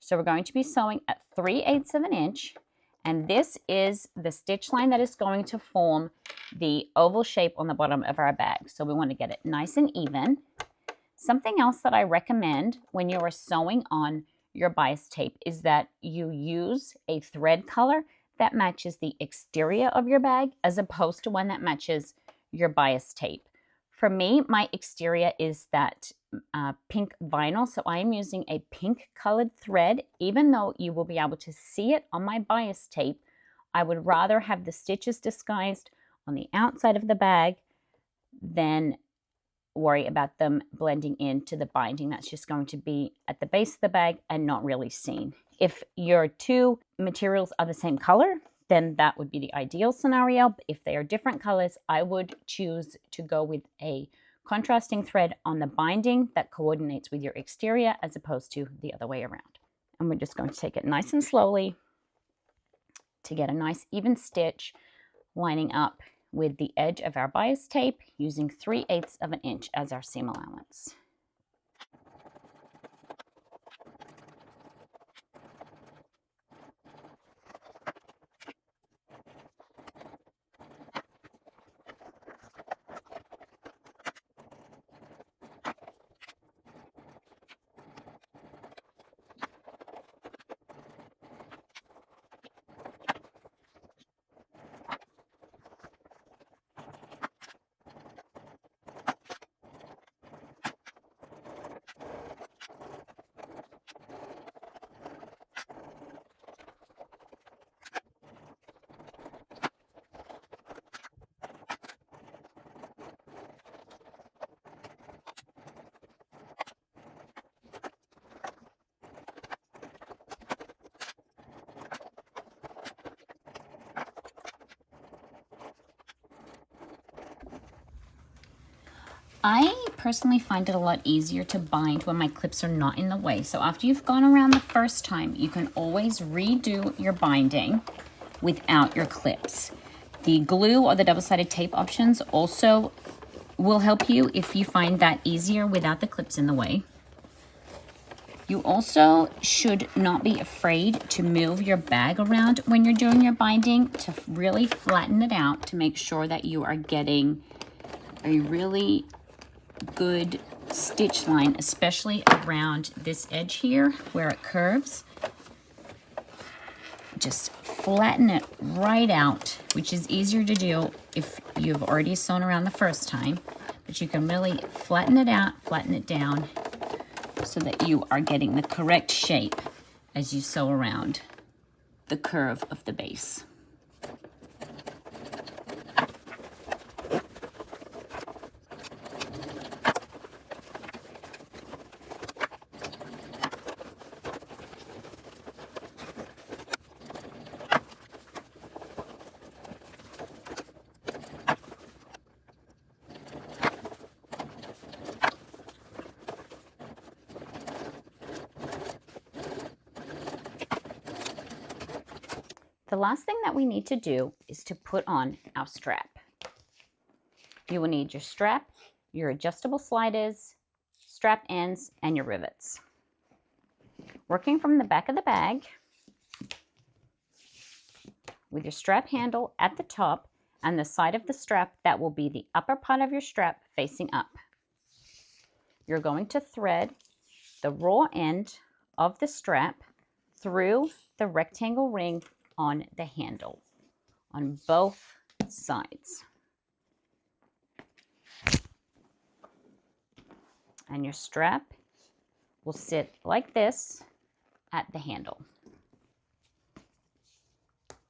So we're going to be sewing at 3/8 of an inch, and this is the stitch line that is going to form the oval shape on the bottom of our bag. So we want to get it nice and even. Something else that I recommend when you are sewing on your bias tape is that you use a thread color that matches the exterior of your bag as opposed to one that matches your bias tape. For me, my exterior is that pink vinyl, so I am using a pink colored thread. Even though you will be able to see it on my bias tape, I would rather have the stitches disguised on the outside of the bag than worry about them blending into the binding that's just going to be at the base of the bag and not really seen. If your 2 materials are the same color, then that would be the ideal scenario. But if they are different colors, I would choose to go with a contrasting thread on the binding that coordinates with your exterior as opposed to the other way around. And we're just going to take it nice and slowly to get a nice even stitch, lining up with the edge of our bias tape using 3/8 of an inch as our seam allowance. I personally find it a lot easier to bind when my clips are not in the way. So after you've gone around the first time, you can always redo your binding without your clips. The glue or the double-sided tape options also will help you if you find that easier without the clips in the way. You also should not be afraid to move your bag around when you're doing your binding to really flatten it out to make sure that you are getting a really good stitch line, especially around this edge here where it curves. Just flatten it right out, which is easier to do if you've already sewn around the first time, but you can really flatten it out, flatten it down so that you are getting the correct shape as you sew around the curve of the base. The last thing that we need to do is to put on our strap. You will need your strap, your adjustable sliders, strap ends, and your rivets. Working from the back of the bag, with your strap handle at the top and the side of the strap that will be the upper part of your strap facing up. You're going to thread the raw end of the strap through the rectangle ring on the handle on both sides. And your strap will sit like this at the handle.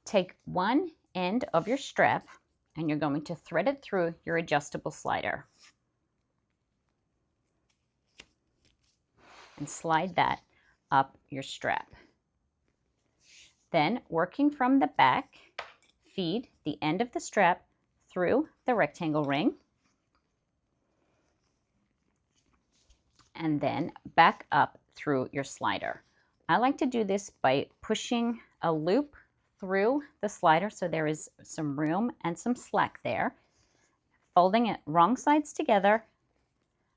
Take one end of your strap and you're going to thread it through your adjustable slider. And slide that up your strap. Then, working from the back, feed the end of the strap through the rectangle ring. And then back up through your slider. I like to do this by pushing a loop through the slider so there is some room and some slack there. Folding it wrong sides together,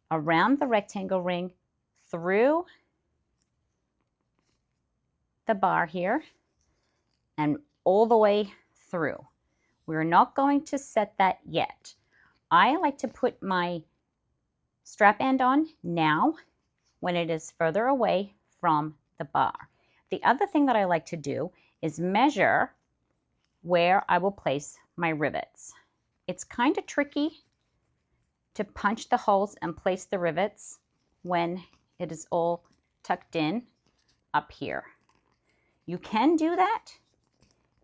around the rectangle ring, through the bar here, and all the way through. We're not going to set that yet. I like to put my strap end on now when it is further away from the bar. The other thing that I like to do is measure where I will place my rivets. It's kind of tricky to punch the holes and place the rivets when it is all tucked in up here. You can do that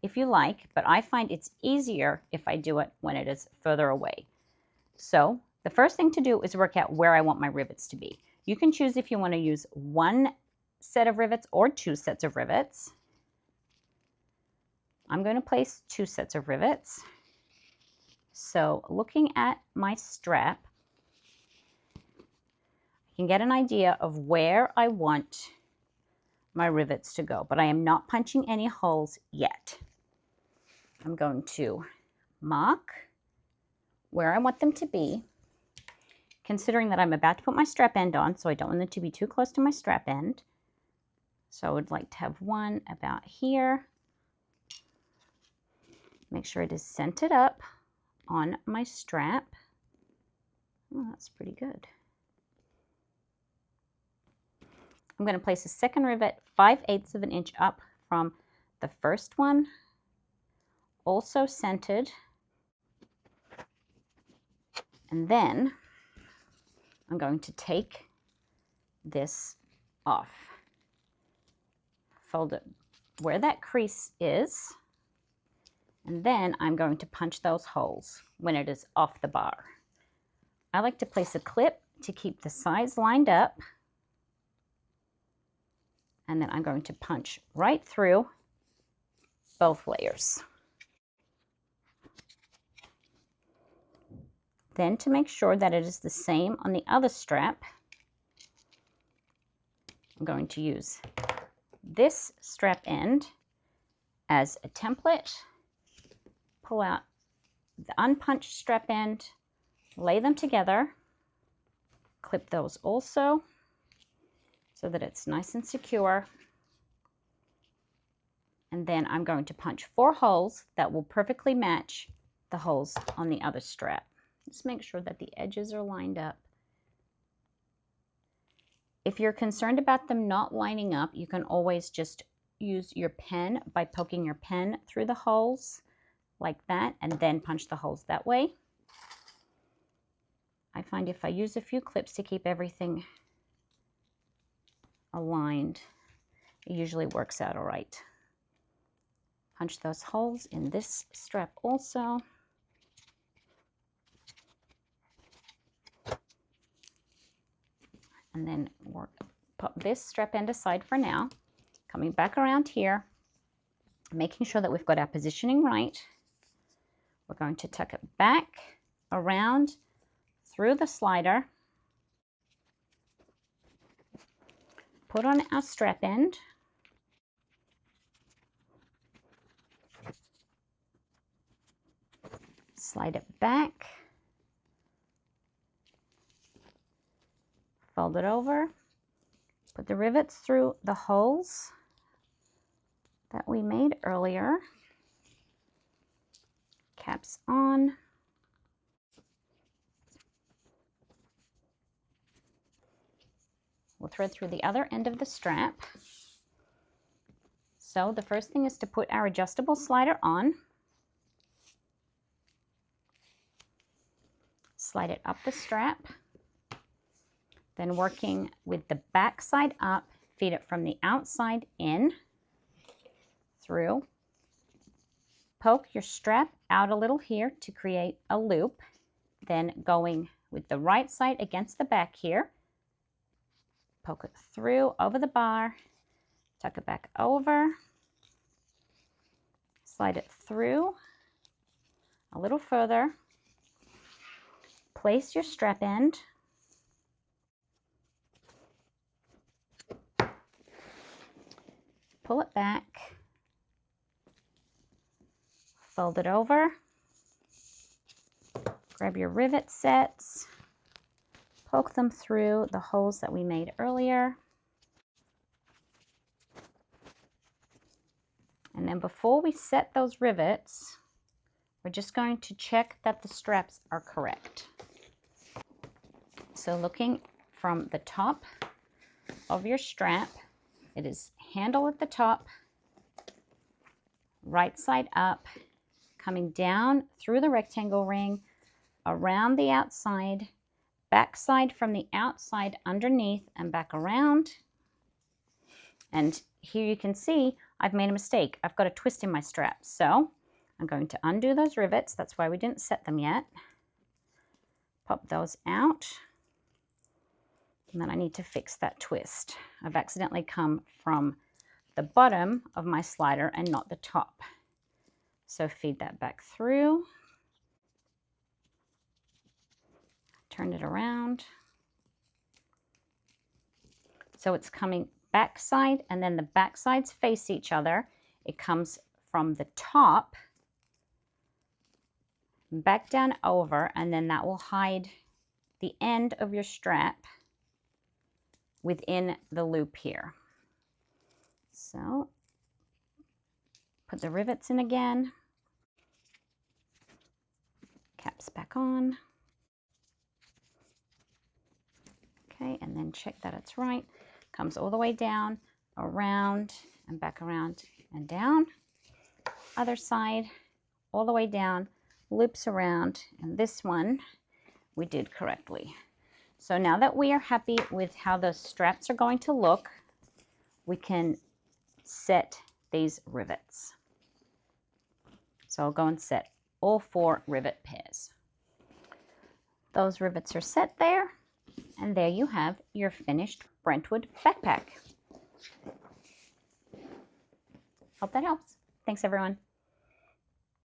if you like, but I find it's easier if I do it when it is further away. So the first thing to do is work out where I want my rivets to be. You can choose if you want to use one set of rivets or two sets of rivets. I'm going to place 2 sets of rivets. So looking at my strap, I can get an idea of where I want my rivets to go, but I am not punching any holes yet. I'm going to mark where I want them to be, considering that I'm about to put my strap end on, so I don't want them to be too close to my strap end. So I would like to have one about here. Make sure it is centered up on my strap. Oh, that's pretty good. I'm going to place a second rivet 5/8 of an inch up from the first one, also centered. And then I'm going to take this off. Fold it where that crease is, and then I'm going to punch those holes when it is off the bar. I like to place a clip to keep the sides lined up, and then I'm going to punch right through both layers. Then, to make sure that it is the same on the other strap, I'm going to use this strap end as a template. Pull out the unpunched strap end, lay them together, clip those also so that it's nice and secure. And then I'm going to punch 4 holes that will perfectly match the holes on the other strap. Just make sure that the edges are lined up. If you're concerned about them not lining up, you can always just use your pen by poking your pen through the holes like that, and then punch the holes that way. I find if I use a few clips to keep everything aligned, it usually works out all right. Punch those holes in this strap also. And then put this strap end aside for now. Coming back around here, making sure that we've got our positioning right. We're going to tuck it back around through the slider. Put on our strap end. Slide it back. Fold it over. Put the rivets through the holes that we made earlier. Caps on. We'll thread through the other end of the strap. So the first thing is to put our adjustable slider on. Slide it up the strap. Then working with the back side up, feed it from the outside in, through. Poke your strap out a little here to create a loop. Then going with the right side against the back here, poke it through over the bar, tuck it back over, slide it through a little further, place your strap end, pull it back, fold it over, grab your rivet sets, poke them through the holes that we made earlier. And then before we set those rivets, we're just going to check that the straps are correct. So looking from the top of your strap, it is handle at the top, right side up, coming down through the rectangle ring, around the outside, back side from the outside underneath and back around. And here you can see I've made a mistake. I've got a twist in my strap. So I'm going to undo those rivets. That's why we didn't set them yet. Pop those out. And then I need to fix that twist. I've accidentally come from the bottom of my slider and not the top. So feed that back through. Turn it around. So it's coming back side, and then the back sides face each other. It comes from the top back down over, and then that will hide the end of your strap within the loop here. So put the rivets in again, caps back on. Okay, and then check that it's right. Comes all the way down, around, and back around and down. Other side, all the way down, loops around, and this one we did correctly. So now that we are happy with how the straps are going to look, we can set these rivets. So I'll go and set all 4 rivet pairs. Those rivets are set there, and there you have your finished Brentwood backpack. Hope that helps. Thanks, everyone.